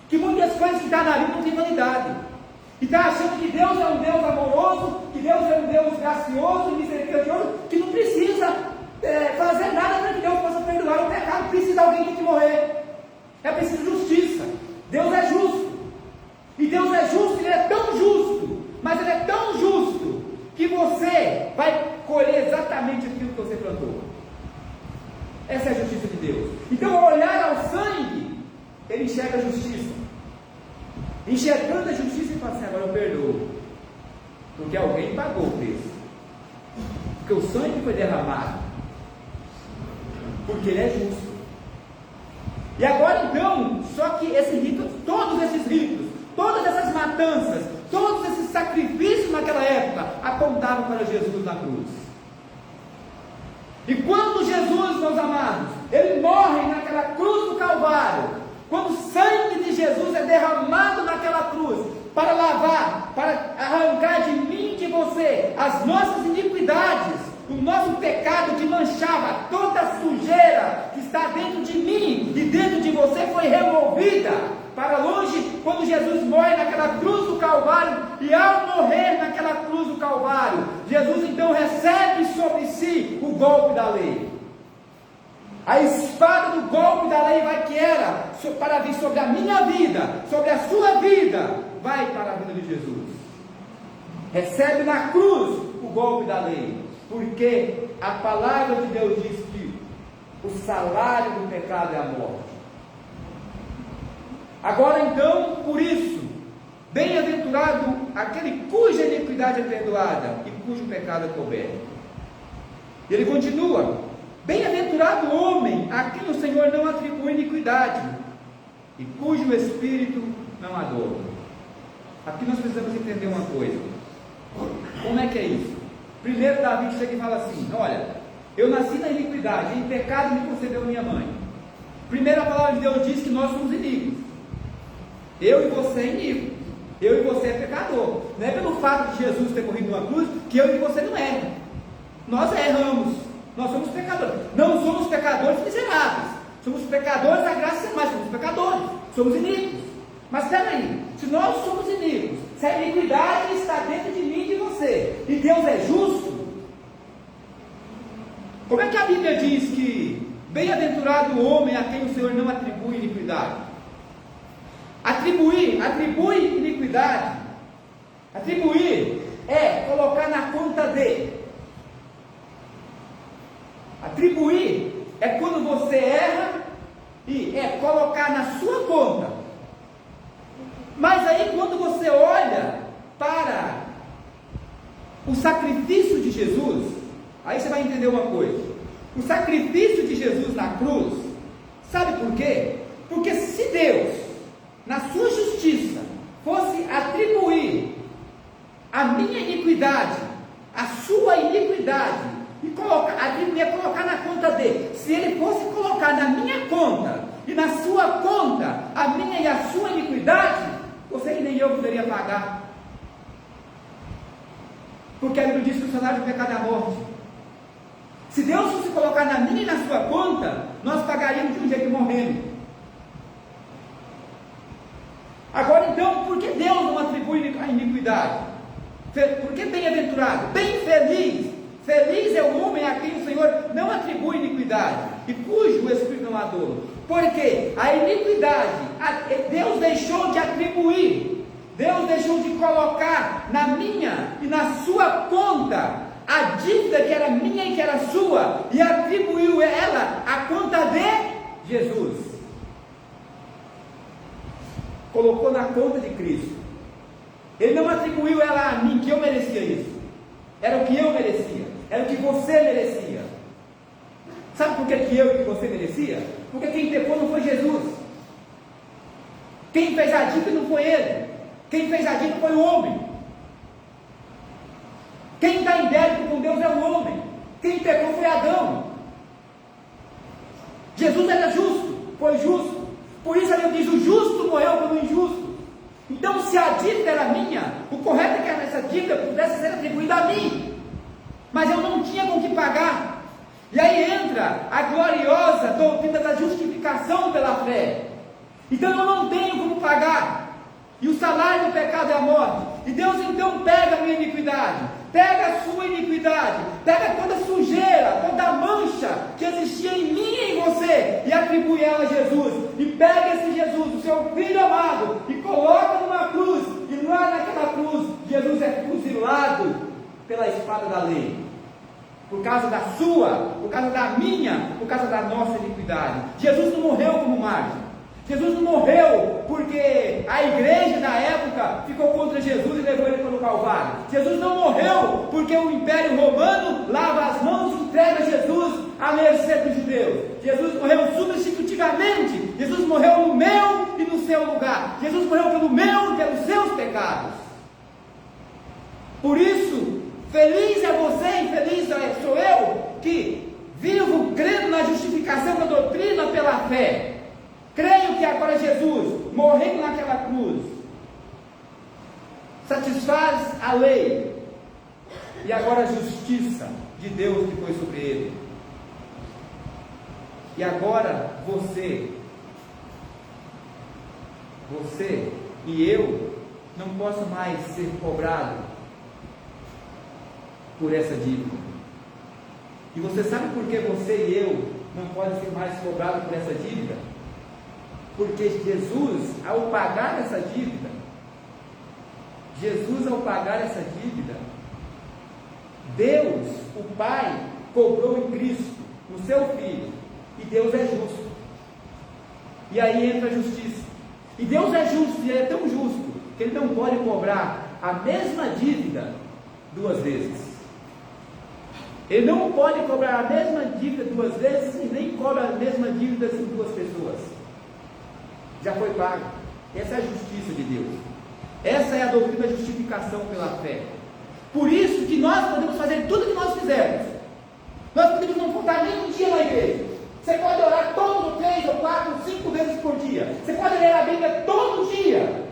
que muitas coisas que está na Bíblia não tem validade, e está achando que Deus é um Deus amoroso, que Deus é um Deus gracioso, misericordioso, que não precisa fazer nada para que Deus possa perdoar o pecado. Precisa alguém ter que morrer, é preciso justiça. Deus é justo, e Deus é justo, Ele é tão justo, mas Ele é tão justo que você vai colher exatamente aquilo que você plantou. Essa é a justiça de Deus. Então, ao olhar ao sangue, ele enxerga a justiça. Enxergando a justiça, ele fala assim: agora eu perdoo, porque alguém pagou o preço, porque o sangue foi derramado, porque ele é justo. E agora então, só que esse rito, todos esses ritos, todas essas matanças, todos esses sacrifícios naquela época apontavam para Jesus na cruz. E quando Jesus, meus amados, ele morre naquela cruz do Calvário, quando o sangue de Jesus é derramado naquela cruz, para lavar, para arrancar de mim e de você as nossas iniquidades, o nosso pecado que manchava, toda a sujeira que está dentro de mim e dentro de você foi removida para longe quando Jesus morre naquela cruz do Calvário. E ao morrer naquela cruz do Calvário, Jesus então recebe sobre si o golpe da lei. A espada do golpe da lei que era para vir sobre a minha vida, sobre a sua vida, vai para a vida de Jesus. Recebe na cruz o golpe da lei, porque a palavra de Deus diz que o salário do pecado é a morte. Agora então, por isso, bem-aventurado aquele cuja iniquidade é perdoada e cujo pecado é coberto. Ele continua: Bem-aventurado o homem a quem o Senhor não atribui iniquidade e cujo espírito não adora. Aqui nós precisamos entender uma coisa. Como é que é isso? Primeiro Davi chega e fala assim: olha, eu nasci na iniquidade, em pecado me concebeu minha mãe. Primeiro a palavra de Deus diz que nós somos inimigos. Eu e você é inimigo. Eu e você é pecador. Não é pelo fato de Jesus ter corrido numa cruz que eu e você não erram. Nós erramos. Nós somos pecadores. Não somos pecadores miseráveis. Somos pecadores da graça, mas somos pecadores. Somos inimigos. Mas espera aí, se nós somos inimigos, se a iniquidade está dentro de mim e de você, e Deus é justo, como é que a Bíblia diz que bem-aventurado o homem a quem o Senhor não atribui iniquidade? Atribui iniquidade. Atribuir é colocar na conta de. Atribuir é quando você erra e é colocar na sua conta. Mas aí quando você olha para o sacrifício de Jesus, aí você vai entender uma coisa. O sacrifício de Jesus na cruz, sabe por quê? Porque se Deus, na sua justiça, fosse atribuir a minha iniquidade, a sua iniquidade, e colocar na conta dele, se ele fosse colocar na minha conta e na sua conta a minha e a sua iniquidade, você e nem eu poderia pagar, porque a Bíblia diz que o salário do pecado é a morte. Se Deus fosse colocar na minha e na sua conta, nós pagaríamos de um jeito morrendo. Agora então, por que Deus não atribui a iniquidade? Por que bem-aventurado? Bem feliz. Feliz é o homem a quem o Senhor não atribui iniquidade e cujo espírito não adora. Porque a iniquidade, Deus deixou de atribuir, Deus deixou de colocar na minha e na sua conta a dívida que era minha e que era sua, e atribuiu ela à conta de Jesus. Colocou na conta de Cristo. Ele não atribuiu ela a mim, que eu merecia isso. Era o que eu merecia, era o que você merecia. Sabe por que eu e que você merecia? Porque quem pecou não foi Jesus. Quem fez a dívida não foi ele. Quem fez a dívida foi o homem. Quem está em débito com Deus é o homem. Quem pecou foi Adão. Jesus era justo, foi justo. Por isso ele diz: o justo morreu pelo injusto. Então, se a dívida era minha, o correto é que essa dívida pudesse ser atribuída a mim, mas eu não tinha com que pagar. E aí entra a gloriosa doutrina da justificação pela fé. Então eu não tenho como pagar, e o salário do pecado é a morte. E Deus então pega a minha iniquidade, pega a sua iniquidade, pega toda a sujeira, toda a mancha que existia em mim e em você, e atribui ela a Jesus, e pega esse Jesus, o seu filho amado, e coloca numa cruz, e lá naquela cruz, Jesus é fuzilado pela espada da lei, por causa da sua, por causa da minha, por causa da nossa iniquidade. Jesus não morreu como mártir. Jesus não morreu porque a igreja na época ficou contra Jesus e levou ele para o Calvário. Jesus não morreu porque o Império Romano lava as mãos e entrega Jesus à mercê dos judeus. Jesus morreu substitutivamente. Jesus morreu no meu e no seu lugar. Jesus morreu pelo meu e pelos seus pecados. Por isso, feliz é você e feliz sou eu que vivo crendo na justificação da doutrina pela fé. Creio que agora Jesus, morrendo naquela cruz, satisfaz a lei, e agora a justiça de Deus que foi sobre ele. E agora você e eu não posso mais ser cobrado por essa dívida. E você sabe por que você e eu não podem ser mais cobrados por essa dívida? Porque Jesus, ao pagar essa dívida, Deus, o Pai, cobrou em Cristo, no seu Filho, e Deus é justo. E aí entra a justiça. E Deus é justo, e Ele é tão justo, que Ele não pode cobrar a mesma dívida duas vezes. Ele não pode cobrar a mesma dívida duas vezes e nem cobra a mesma dívida em duas pessoas. Já foi pago. Essa é a justiça de Deus. Essa é a doutrina da justificação pela fé. Por isso que nós podemos fazer tudo o que nós fizermos. Nós podemos não faltar nem um dia na igreja. Você pode orar todos 3 ou 4, 5 vezes por dia. Você pode ler a Bíblia todo dia.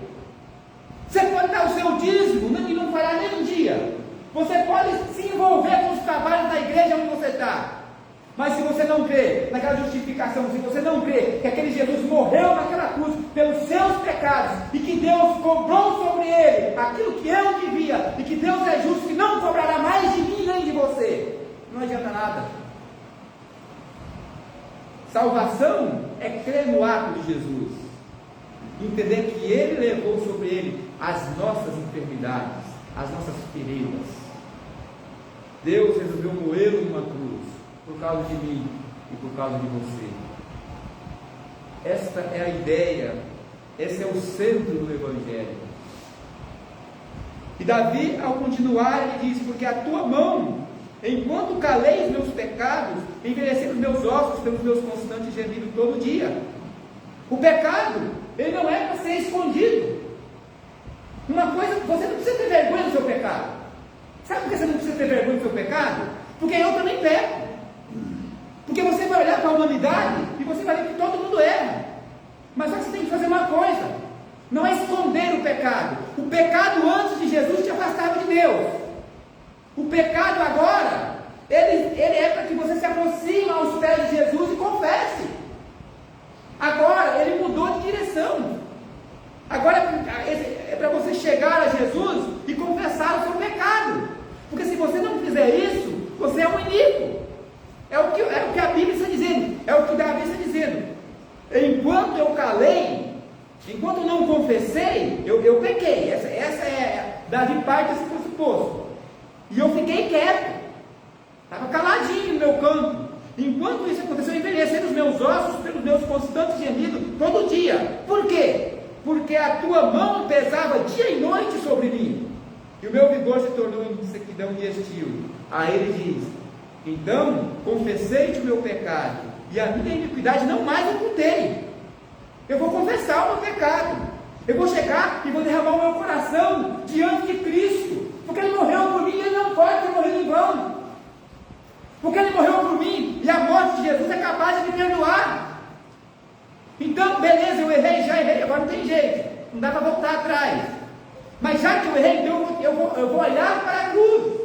Você pode dar o seu dízimo e não falhar nem um dia. Você pode se envolver com os trabalhos da igreja onde você está. Mas se você não crê naquela justificação, se você não crê que aquele Jesus morreu naquela cruz pelos seus pecados e que Deus cobrou sobre ele aquilo que eu devia e que Deus é justo e não cobrará mais de mim nem de você, não adianta nada. Salvação é crer no ato de Jesus, entender que ele levou sobre ele as nossas enfermidades, as nossas feridas. Deus resolveu moê-lo numa cruz por causa de mim e por causa de você. Esta é a ideia, esse é o centro do Evangelho. E Davi, ao continuar, ele diz: porque a tua mão, enquanto calei os meus pecados, envelheci os meus ossos pelos meus constantes gemidos todo dia. O pecado, ele não é para ser escondido. Uma coisa, você não precisa ter vergonha do seu pecado. Sabe por que você não precisa ter vergonha do seu pecado? Porque eu também peco. Porque você vai olhar para a humanidade e você vai ver que todo mundo erra. Mas só que você tem que fazer uma coisa: não é esconder o pecado. O pecado antes de Jesus te afastava de Deus. O pecado agora, ele é para que você se aproxime aos pés de Jesus e confesse. Agora ele mudou de direção. Agora é para você chegar a Jesus e confessar o seu pecado. Porque se você não fizer isso, você é um iníquo. É o que a Bíblia está dizendo, é o que Davi está dizendo. Enquanto eu calei, enquanto eu não confessei, eu pequei. Essa é, Davi parte desse pressuposto. E eu fiquei quieto, estava caladinho no meu canto. Enquanto isso aconteceu, eu envelheci os meus ossos pelos meus constantes gemidos todo dia. Por quê? Porque a tua mão pesava dia e noite sobre mim, e o meu vigor se tornou em sequidão de estio. Aí ele diz: então confessei-te o meu pecado, e a minha iniquidade não mais ocultei. Eu vou confessar o meu pecado. Eu vou chegar e vou derramar o meu coração diante de Cristo, porque Ele morreu por mim e Ele não pode ter morrido em vão. Porque Ele morreu por mim e a morte de Jesus é capaz de me perdoar. Então, beleza, eu errei, já errei, agora não tem jeito, não dá para voltar atrás. Mas já que eu errei, então eu vou olhar para a cruz.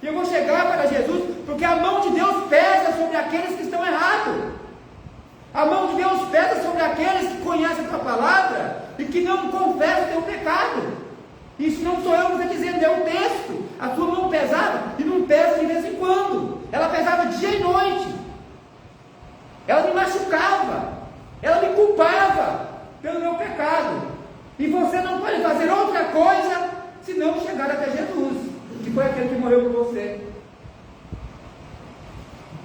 E eu vou chegar para Jesus, porque a mão de Deus pesa sobre aqueles que estão errados. A mão de Deus pesa sobre aqueles que conhecem a tua palavra e que não confessam o teu pecado. Isso não sou eu que está dizendo, é o texto. A tua mão pesava e não pesa de vez em quando. Ela pesava dia e noite. Ela me machucava. Ela me culpava pelo meu pecado. E você não pode fazer outra coisa senão chegar até Jesus, que foi aquele que morreu por você.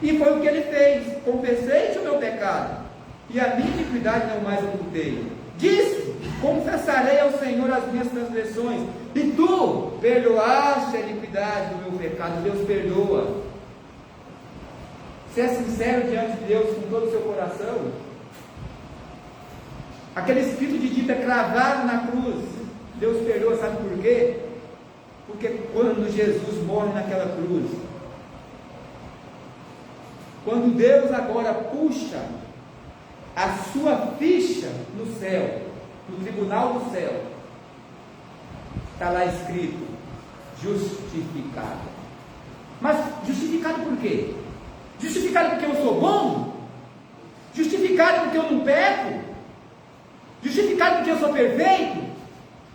E foi o que ele fez: confessei-te o meu pecado, e a minha iniquidade não mais ocultei. Disse: confessarei ao Senhor as minhas transgressões, e tu perdoaste a iniquidade do meu pecado. Deus perdoa. Você é sincero diante de Deus com todo o seu coração? Aquele espírito de dívida cravado na cruz, Deus perdoa, sabe por quê? Porque quando Jesus morre naquela cruz, quando Deus agora puxa a sua ficha no céu, no tribunal do céu, está lá escrito: justificado. Mas justificado por quê? Justificado porque eu sou bom? Justificado porque eu não peco? Justificado porque eu sou perfeito?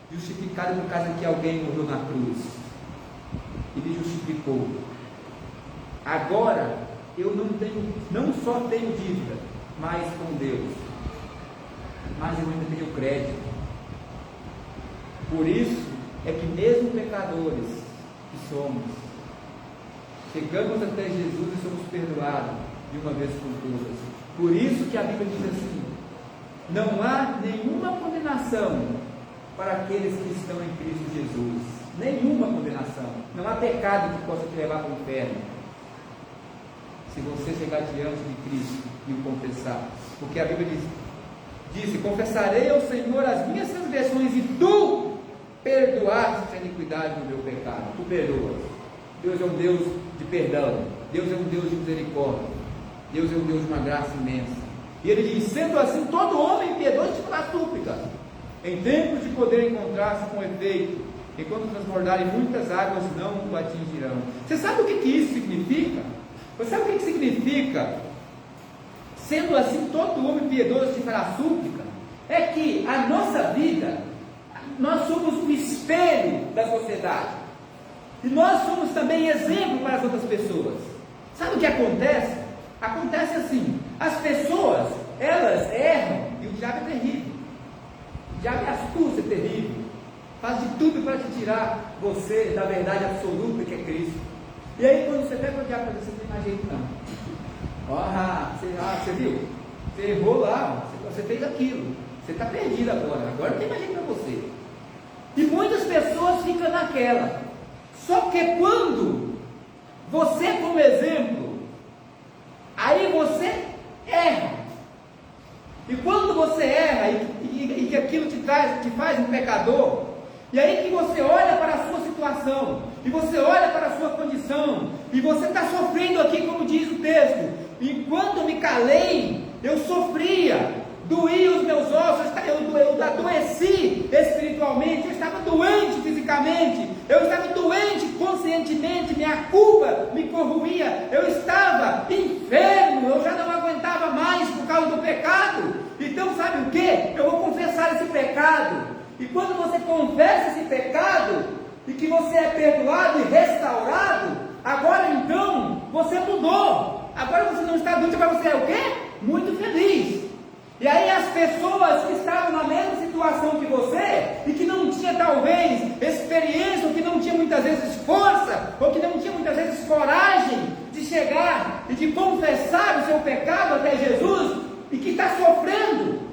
Justificado por causa que alguém morreu na cruz e me justificou. Agora eu não só tenho dívida, mas com Deus, mas eu ainda tenho crédito. Por isso é que mesmo pecadores que somos, chegamos até Jesus e somos perdoados de uma vez por todas. Por isso que a Bíblia diz assim: não há nenhuma condenação para aqueles que estão em Cristo Jesus. Nenhuma condenação. Não há pecado que possa te levar para o inferno. se você chegar diante de Cristo e o confessar. Porque a Bíblia diz: confessarei ao Senhor as minhas transgressões e tu perdoaste a iniquidade do meu pecado. Tu perdoas. Deus é um Deus de perdão. Deus é um Deus de misericórdia. Deus é um Deus de uma graça imensa. E ele diz: sendo assim, todo homem piedoso te fará súplica, em tempos de poder encontrar-se com efeito, enquanto transbordarem muitas águas, não o atingirão. Você sabe o que isso significa? Você sabe o que significa? Sendo assim, todo homem piedoso te fará súplica. É que a nossa vida, nós somos o espelho da sociedade. E nós somos também exemplo para as outras pessoas. Sabe o que acontece? Acontece assim: as pessoas, elas erram, e o diabo é terrível. O diabo é astuto, é terrível. Faz de tudo para te tirar você da verdade absoluta que é Cristo. E aí quando você pega o diabo, você não tem mais jeito não. Você viu? Você errou lá, você fez aquilo. Você está perdido agora. Agora não tem mais jeito para você. E muitas pessoas ficam naquela. Só que quando você, como exemplo, aí você erra. E quando você erra e que aquilo te faz um pecador, e aí que você olha para a sua situação, e você olha para a sua condição, e você está sofrendo aqui, como diz o texto: enquanto me calei, eu sofria, doía os meus ossos, eu adoeci espiritualmente, eu estava doente fisicamente, eu estava doente conscientemente, minha culpa me corroía, eu estava enfermo, eu já não aguentava mais por causa do pecado. Então sabe o que? Eu vou confessar esse pecado. E quando você confessa esse pecado, e que você é perdoado e restaurado, agora então você mudou. Agora você não está doente, agora você é o quê? Muito feliz. E aí as pessoas que estavam na mesma situação que você, e que não tinha talvez experiência, ou que não tinha muitas vezes força, ou que não tinha muitas vezes coragem de chegar e de confessar o seu pecado até Jesus, e que está sofrendo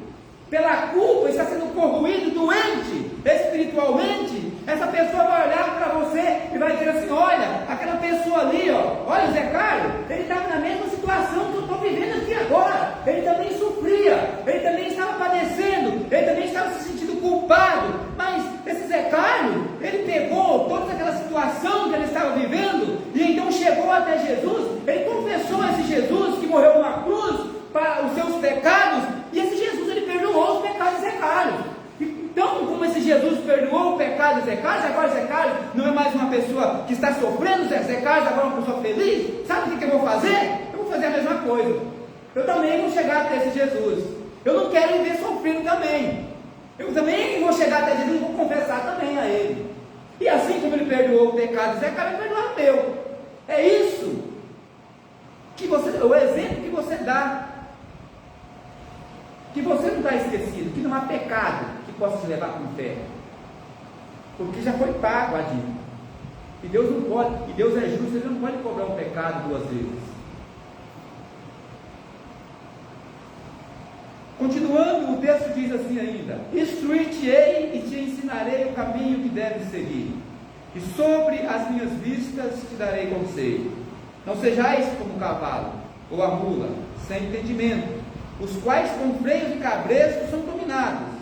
pela culpa, está sendo corroído, doente espiritualmente, essa pessoa vai olhar para você e vai dizer assim: olha, aquela pessoa ali, olha o Zé Carlos, ele estava na mesma situação que eu estou vivendo aqui agora, ele também sofria, ele também estava padecendo, ele também estava se sentindo culpado, mas esse Zé Carlos, ele pegou toda aquela situação que ele estava vivendo, e então chegou até Jesus, ele confessou a esse Jesus que morreu na cruz para os seus pecados, e esse Jesus, ele perdoou os pecados de Zé Carlos. Então, como esse Jesus perdoou o pecado de Zé Carlos, agora Zé Carlos não é mais uma pessoa que está sofrendo, Zé Carlos agora é uma pessoa feliz. Sabe o que eu vou fazer? Eu vou fazer a mesma coisa. Eu também vou chegar até esse Jesus. Eu não quero viver sofrendo também. Eu também vou chegar até Jesus e vou confessar também a Ele. E assim como Ele perdoou o pecado de Zé Carlos, Ele perdoou o meu. É isso que o exemplo que você dá. Que você não está esquecido, que não há pecado que possa te levar para o inferno, porque já foi pago a dívida, e Deus não pode, e Deus é justo, Ele não pode cobrar um pecado duas vezes. Continuando, o texto diz assim ainda: instruir-te-ei e te ensinarei o caminho que deves seguir, e sobre as minhas vistas te darei conselho. Não sejais como o cavalo, ou a mula, sem entendimento, os quais com freios de cabresto são dominados,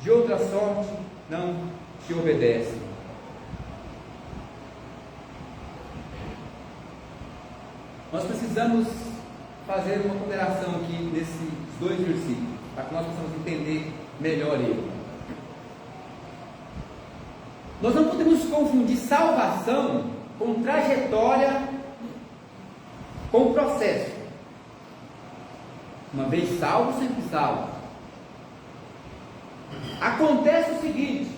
de outra sorte não te obedecem. Nós precisamos fazer uma ponderação aqui nesses dois versículos, para que nós possamos entender melhor ele. Nós não podemos confundir salvação com trajetória, com processo. Uma vez salvo, sempre salvo. Acontece o seguinte: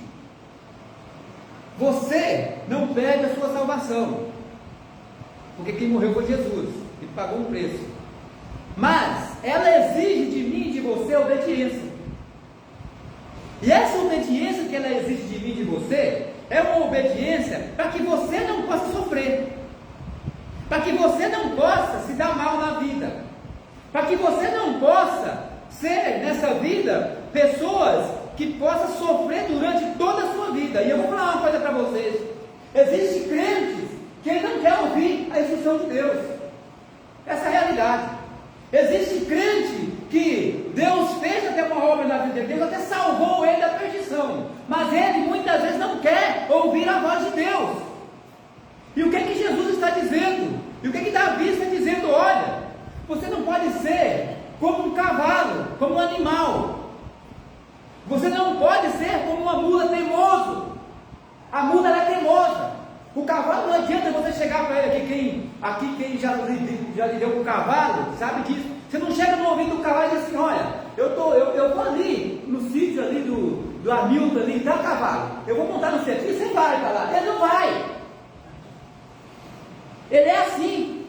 você não perde a sua salvação, porque quem morreu foi Jesus, e pagou um preço. Mas ela exige de mim e de você obediência. E essa obediência que ela exige de mim e de você é uma obediência para que você não possa sofrer, para que você não possa se dar mal na vida, para que você não possa ser nessa vida pessoas que possam sofrer durante toda a sua vida. E eu vou falar uma coisa para vocês: existem crentes que não querem ouvir a instrução de Deus. Essa é a verdade. Existe crente que Deus fez até uma obra na vida dele, Deus até salvou ele da perdição, mas ele muitas vezes não quer ouvir a voz de Deus. E o que é que Jesus está dizendo? E o que é que Davi está dizendo? Olha, você não pode ser como um cavalo, como um animal. Você não pode ser como uma mula teimoso. A mula ela é teimosa. O cavalo, não adianta você chegar para ele aqui, quem já lidou com o cavalo, sabe disso. Você não chega no ouvido do cavalo e diz assim: olha, eu tô ali, no sítio ali do Hamilton ali, tá cavalo, eu vou montar no sítio, e você vai para lá. Ele não vai. Ele é assim.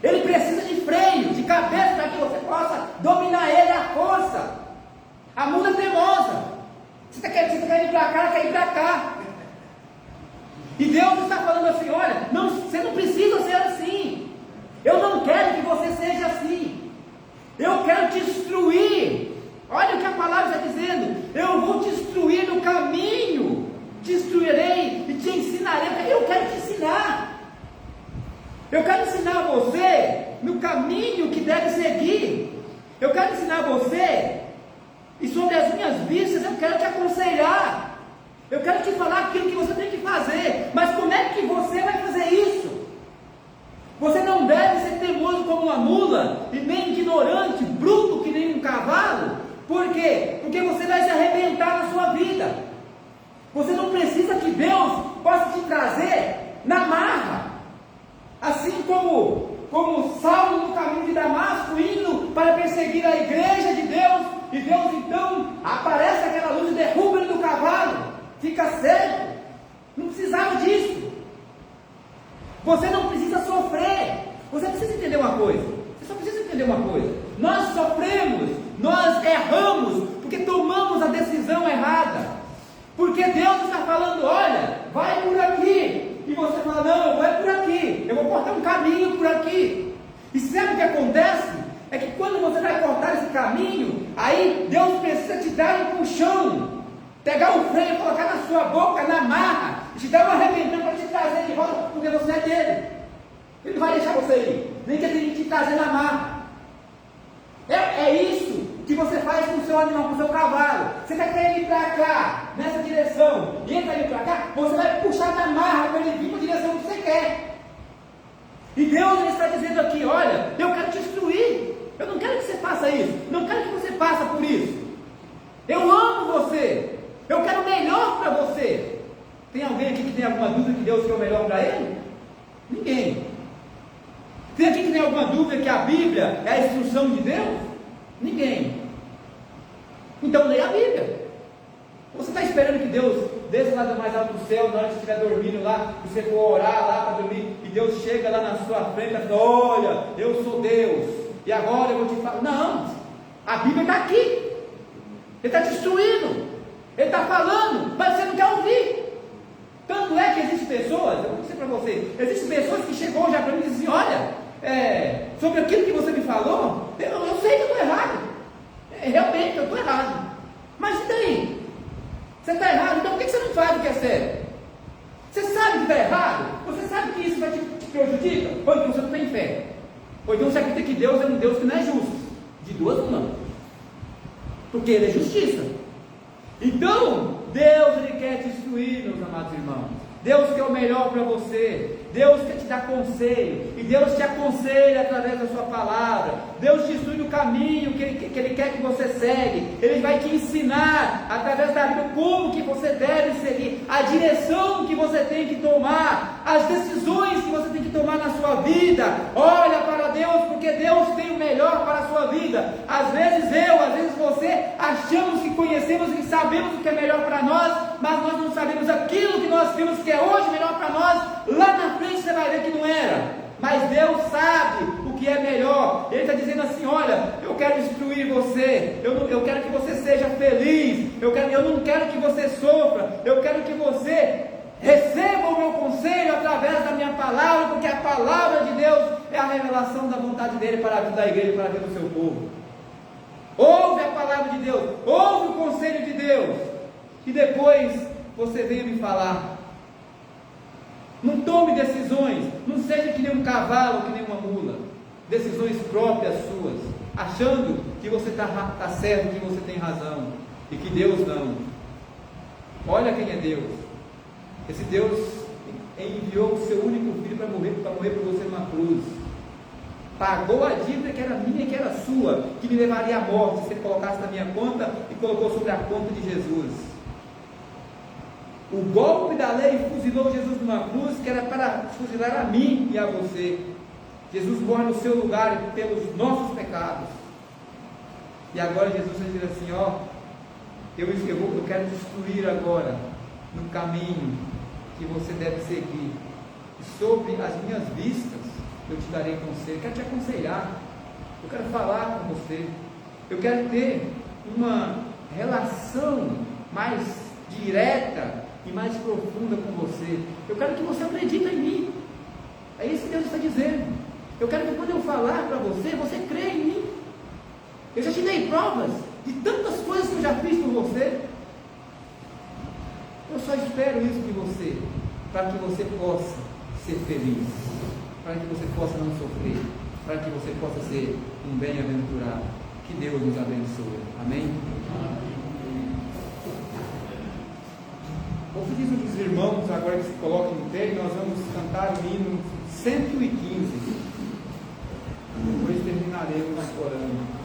Ele precisa de freio, de cabeça, para que você possa dominar ele à força. A mula é teimosa. Você quer ir para cá, quer ir para cá. E Deus está falando assim: olha, você não precisa ser assim. Eu não quero que você seja assim. Eu quero te instruir. Olha o que a palavra está dizendo: eu vou te instruir no caminho, te instruirei e te ensinarei. Eu quero te ensinar. Eu quero ensinar você no caminho que deve seguir. Eu quero ensinar você, e sobre as minhas vistas eu quero te aconselhar. Eu quero te falar aquilo que você tem que fazer. Mas como é que você vai fazer isso? Você não deve ser teimoso como uma mula, e nem ignorante, bruto que nem um cavalo. Por quê? Porque você vai se arrebentar na sua vida. Você não precisa que Deus possa te trazer na marra. Assim como Saulo no caminho de Damasco, indo para perseguir a igreja de Deus, e Deus então aparece aquela luz e derruba ele do cavalo, fica cego. Não precisava disso. Você não precisa sofrer. Você precisa entender uma coisa. Você só precisa entender uma coisa: nós sofremos, nós erramos, porque tomamos a decisão errada. Porque Deus está falando: olha, vai por aqui. E você fala: não, vai por aqui, eu vou cortar um caminho por aqui. E sabe o que acontece? É que quando você vai cortar esse caminho, aí Deus precisa te dar um puxão, pegar o freio, colocar na sua boca, na marra, e te dar um arrebentão para te trazer de volta, porque você é dele. Ele não vai deixar você ir, nem que ele tenha que te trazer na marra. É isso que você faz com o seu animal, com o seu cavalo. Você está querendo ir para cá, nessa direção, e ele está indo para cá, você vai puxar na marra para ele vir para a direção que você quer. E Deus ele está dizendo aqui: olha, eu quero te instruir. Eu não quero que você faça isso, não quero que você passe por isso. Eu amo você, eu quero o melhor para você. Tem alguém aqui que tem alguma dúvida que Deus quer o melhor para ele? Ninguém. Tem aqui que tem alguma dúvida que a Bíblia é a instrução de Deus? Ninguém. Então leia a Bíblia. Você está esperando que Deus desça lá do mais alto do céu, na hora que você estiver dormindo lá, e você for orar lá para dormir, e Deus chega lá na sua frente e fala: olha, eu sou Deus, e agora eu vou te falar. Não, a Bíblia está aqui. Ele está te instruindo, ele está falando, mas você não quer ouvir. Tanto é que existem pessoas, eu vou dizer para você, existem pessoas que chegam já para mim e dizem assim: olha, sobre aquilo que você me falou, eu sei que eu estou errado, realmente eu estou errado, mas e daí? Você está errado, então por que você não faz o que é certo? Você sabe que está errado, você sabe que isso vai te prejudica, ou então você não tem fé, ou então você acredita que Deus é um Deus que não é justo. De duas uma, porque Ele é justiça. Então Deus ele quer te instruir, meus amados irmãos. Deus quer o melhor para você. Deus quer te dar conselho, e Deus te aconselha através da sua palavra. Deus te instrui no caminho que Ele quer que você segue. Ele vai te ensinar através da Bíblia como que você deve seguir, a direção que você tem que tomar, as decisões que você tem que tomar na sua vida. Olha para Deus, porque Deus tem o melhor para a sua vida. Às vezes às vezes você achamos que conhecemos e que sabemos o que é melhor para nós, mas nós não sabemos aquilo que nós temos que é hoje melhor para nós. Lá na frente você vai ver que não era, mas Deus sabe o que é melhor. Ele está dizendo assim: olha, eu quero instruir você, eu quero que você seja feliz, eu não quero que você sofra, eu quero que você receba o meu conselho através da minha palavra, porque a palavra de Deus é a revelação da vontade dele para a vida da igreja, para a vida do seu povo. Ouve a palavra de Deus, ouve o conselho de Deus, e depois você vem me falar. Não tome decisões, não seja que nem um cavalo, que nem uma mula. decisões próprias suas, achando que você está certo, que você tem razão, e que Deus não. Olha quem é Deus. Esse Deus enviou o seu único filho para morrer por você numa cruz. Pagou a dívida que era minha e que era sua, que me levaria à morte se ele colocasse na minha conta e colocou sobre a conta de Jesus. O golpe da lei fuzilou Jesus numa cruz que era para fuzilar a mim e a você. Jesus morre no seu lugar pelos nossos pecados. E agora Jesus vai dizer assim: ó, eu quero destruir agora no caminho que você deve seguir. E sobre as minhas vistas eu te darei conselho. Eu quero te aconselhar. Eu quero falar com você. Eu quero ter uma relação mais direta e mais profunda com você. Eu quero que você acredite em mim. É isso que Deus está dizendo. Eu quero que quando eu falar para você, você crê em mim. Eu já te dei provas de tantas coisas que eu já fiz por você. Eu só espero isso de você, para que você possa ser feliz, para que você possa não sofrer, para que você possa ser um bem-aventurado. Que Deus nos abençoe. Amém? Vou pedir aos irmãos agora que se coloquem no pé, e nós vamos cantar o hino 115. Depois terminaremos orando.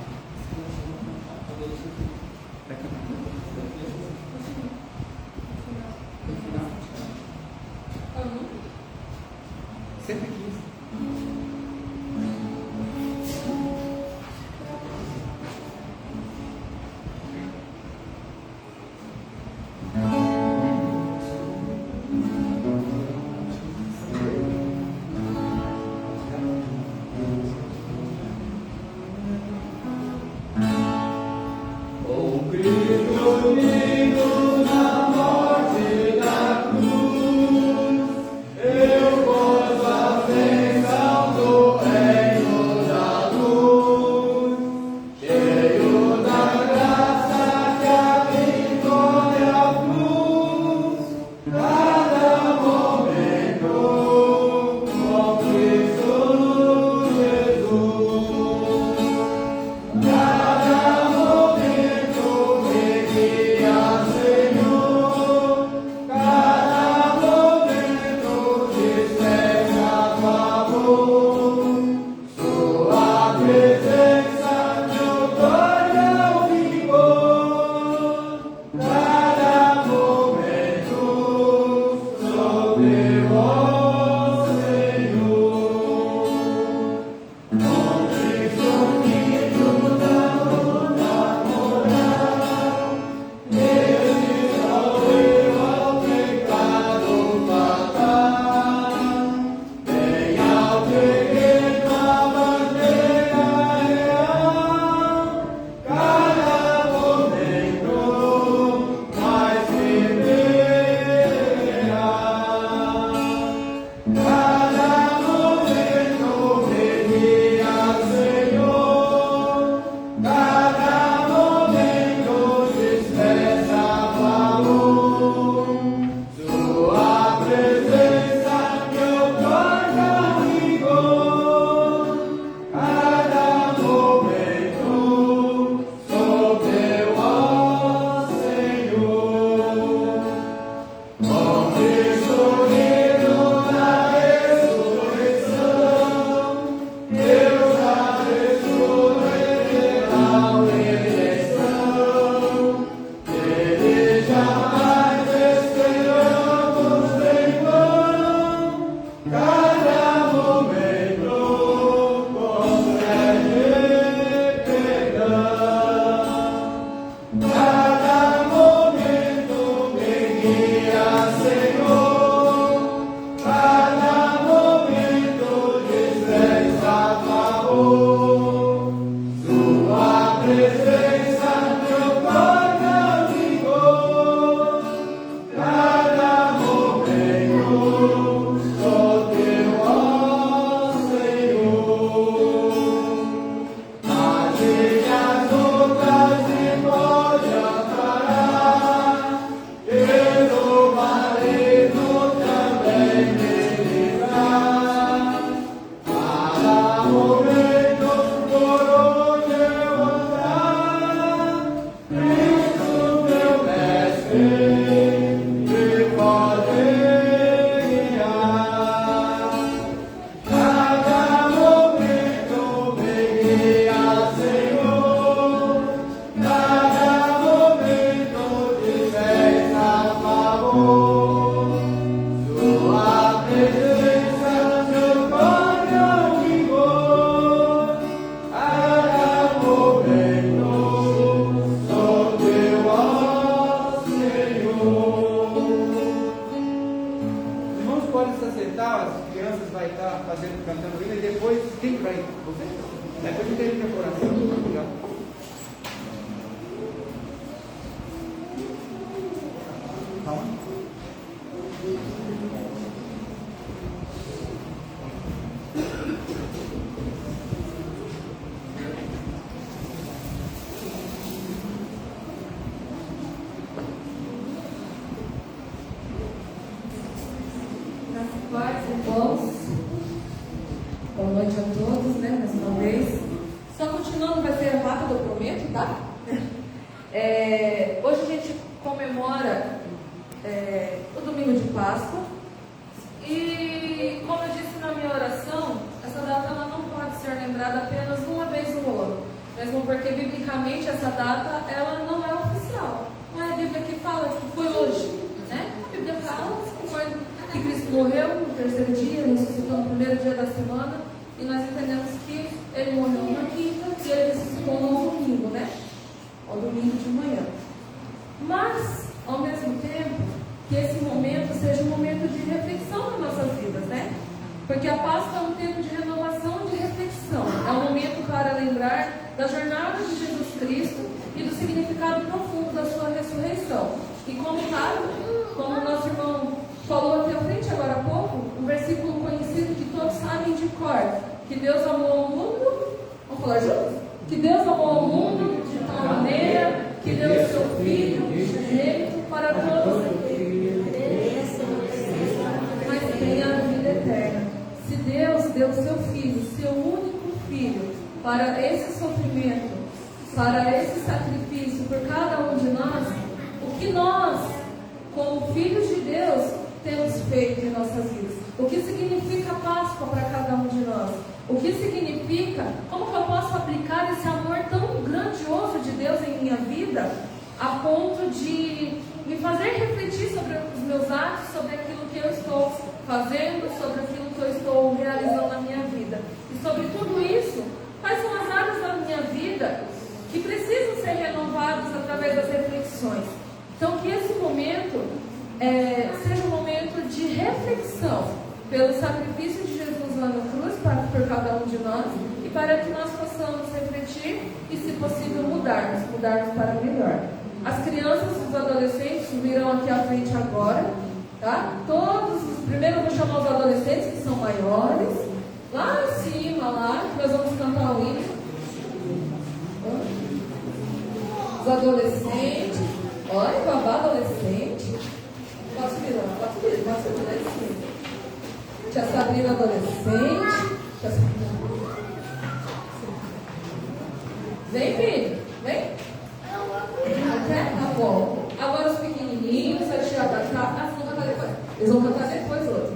Eu posso pode se acertar, as crianças vai estar fazendo, cantando hino, e depois quem vai? Você? Depois não tem decoração. Obrigado. Calma. Paz, irmãos, boa noite a todos, né, mais uma vez. Só continuando, vai ser rápido, eu prometo, tá? Hoje a gente comemora o domingo de Páscoa e, como eu disse na minha oração, essa data ela não pode ser lembrada apenas uma vez no ano, mesmo porque biblicamente essa data ela não é oficial. Não é a Bíblia que fala que foi hoje, né? A Bíblia fala que foi que Cristo morreu no terceiro dia, ressuscitou no primeiro dia da semana, e nós entendemos que ele morreu na quinta e ele ressuscitou no domingo, né? Ao domingo de manhã. Mas, ao mesmo tempo, que esse momento seja um momento de reflexão nas nossas vidas, né? Porque a Páscoa é um tempo de renovação e de reflexão. É um momento para lembrar da jornada de Jesus Cristo e do significado profundo da sua ressurreição. E como o nosso irmão falou aqui à frente agora há pouco, um versículo conhecido que todos sabem de cor, que Deus amou ao mundo, vamos falar juntos? Que Deus amou ao mundo de tal maneira que deu o seu Filho unigênito para todos aqueles mas tem a vida eterna. Se Deus deu o seu Filho, seu único Filho, para esse sofrimento, para esse sacrifício por cada um de nós, o que nós, como filhos de Deus, temos feito em nossas vidas? O que significa Páscoa para cada um de nós? O que significa, como que eu posso aplicar esse amor tão grandioso de Deus em minha vida, a ponto de me fazer refletir sobre os meus atos, sobre aquilo que eu estou fazendo, sobre aquilo que eu estou realizando na minha vida. E sobre tudo isso, quais são as áreas da minha vida que precisam ser renovadas através das reflexões? Então, que esse momento seja um momento de reflexão pelo sacrifício de Jesus lá na cruz por cada um de nós, e para que nós possamos refletir e, se possível, mudarmos para melhor. As crianças e os adolescentes virão aqui à frente agora, tá? Primeiro eu vou chamar os adolescentes que são maiores, lá em cima, lá, que nós vamos cantar o hino. Os adolescentes, olha, babá adolescente. Posso virar em cima. Tia Sabrina adolescente. Tia Sabrina. Vem, filho. Vem. Tá bom. Agora os pequenininhos, a tia da casa. Vão cantar depois. Eles vão cantar depois outro.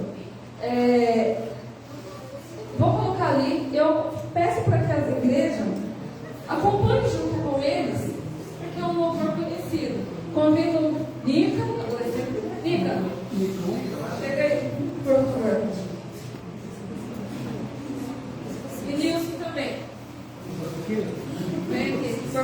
Vou colocar ali. Eu peço para que as igrejas acompanhem junto com eles, porque é um louvor conhecido. Convido Nica, adolescente. Nica, chega aí, por favor. E Nilson também. Vem aqui, por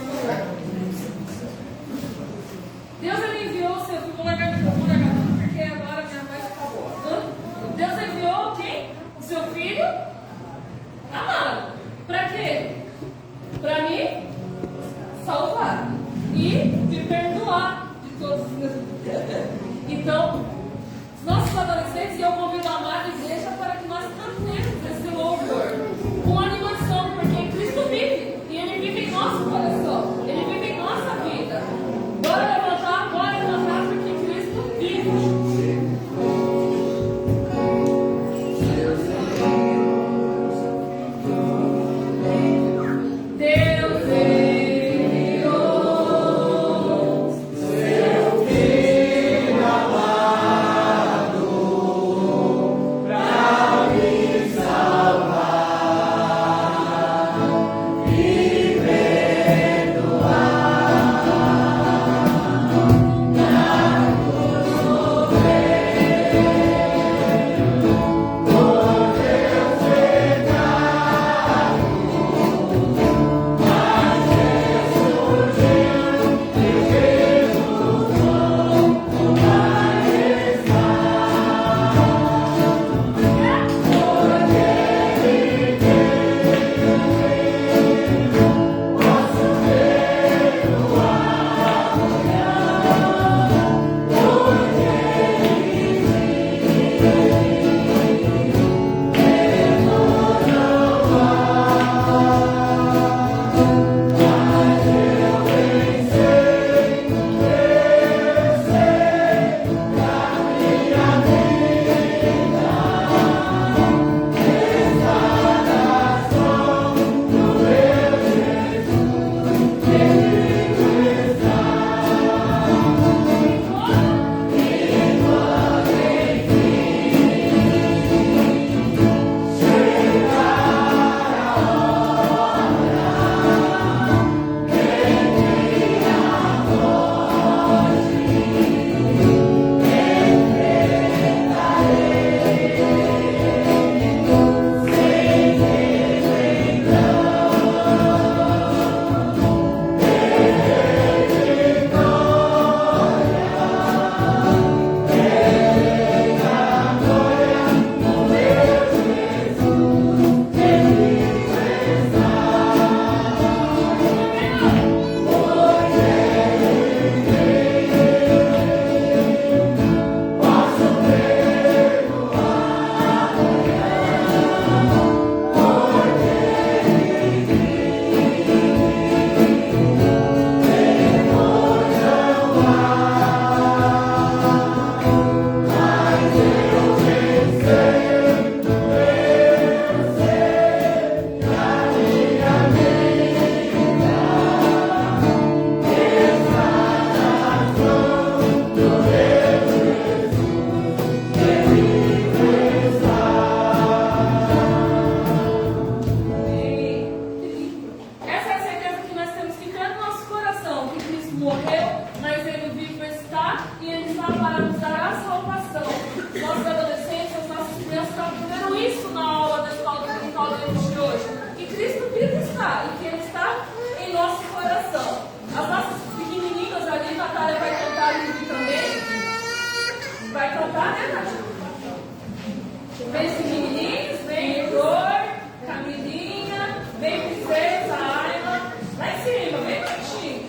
Vem esse menininhos, vem Heitor, Camilinha, vem Princesa, Ayla. Lá em cima, vem pertinho.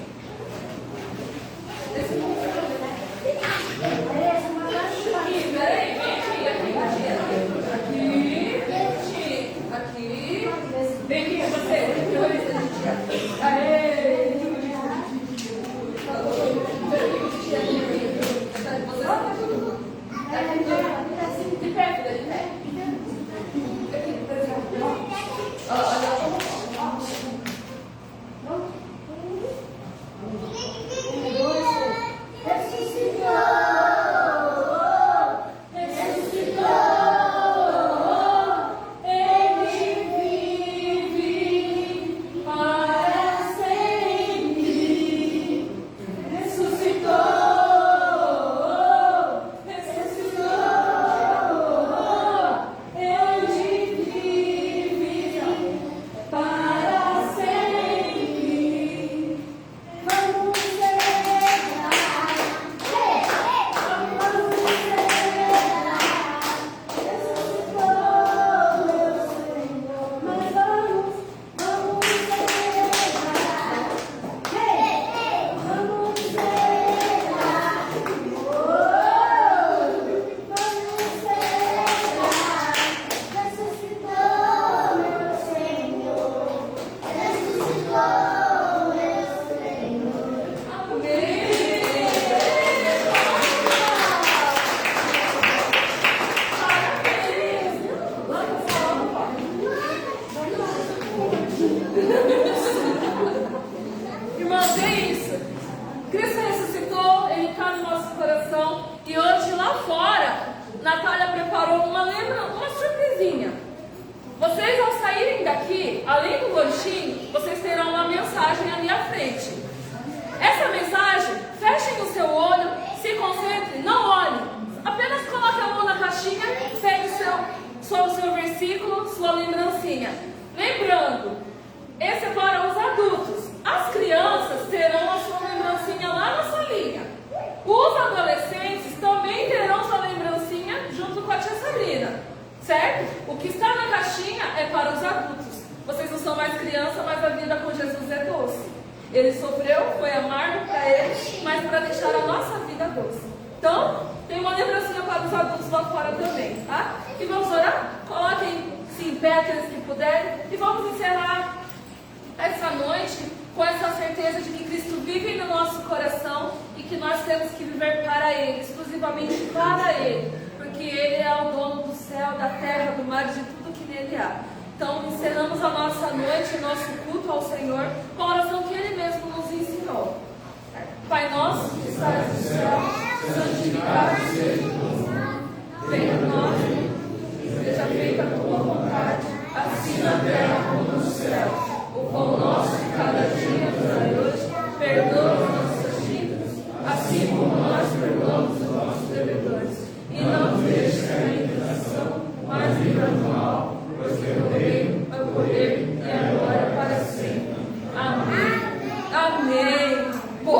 Aqui, peraí, vem aqui. Vem aqui com você. Aê! De pé, filha, de pé. Irmãos, é isso. Cristo ressuscitou, Ele está no nosso coração. E hoje lá fora, Natália preparou uma surpresinha. Vocês, ao saírem daqui, além do lanchinho, vocês terão uma mensagem ali à frente. Essa mensagem, fechem o seu olho, se concentrem, não olhem. Apenas coloque a mão na caixinha, pegue o seu versículo, sua lembrancinha. Lembrando, esse é para os adultos. As crianças terão a sua lembrancinha lá na salinha. Os adolescentes também terão sua lembrancinha junto com a tia Sabrina. Certo? O que está na caixinha é para os adultos. Vocês não são mais criança, mas a vida com Jesus é doce. Ele sofreu, foi amargo para ele, mas para deixar a nossa vida doce. Então, tem uma lembrancinha para os adultos lá fora também, tá? E vamos orar? Coloquem-se em pé, aqueles que puderem, e vamos encerrar essa noite com essa certeza de que Cristo vive no nosso coração e que nós temos que viver para Ele, exclusivamente para Ele, porque Ele é o dono do céu, da terra, do mar e de tudo que nele há. Então, encerramos a nossa noite, o nosso culto ao Senhor, com a oração que Ele mesmo nos ensinou. Pai nosso, que estás no céu, santificado seja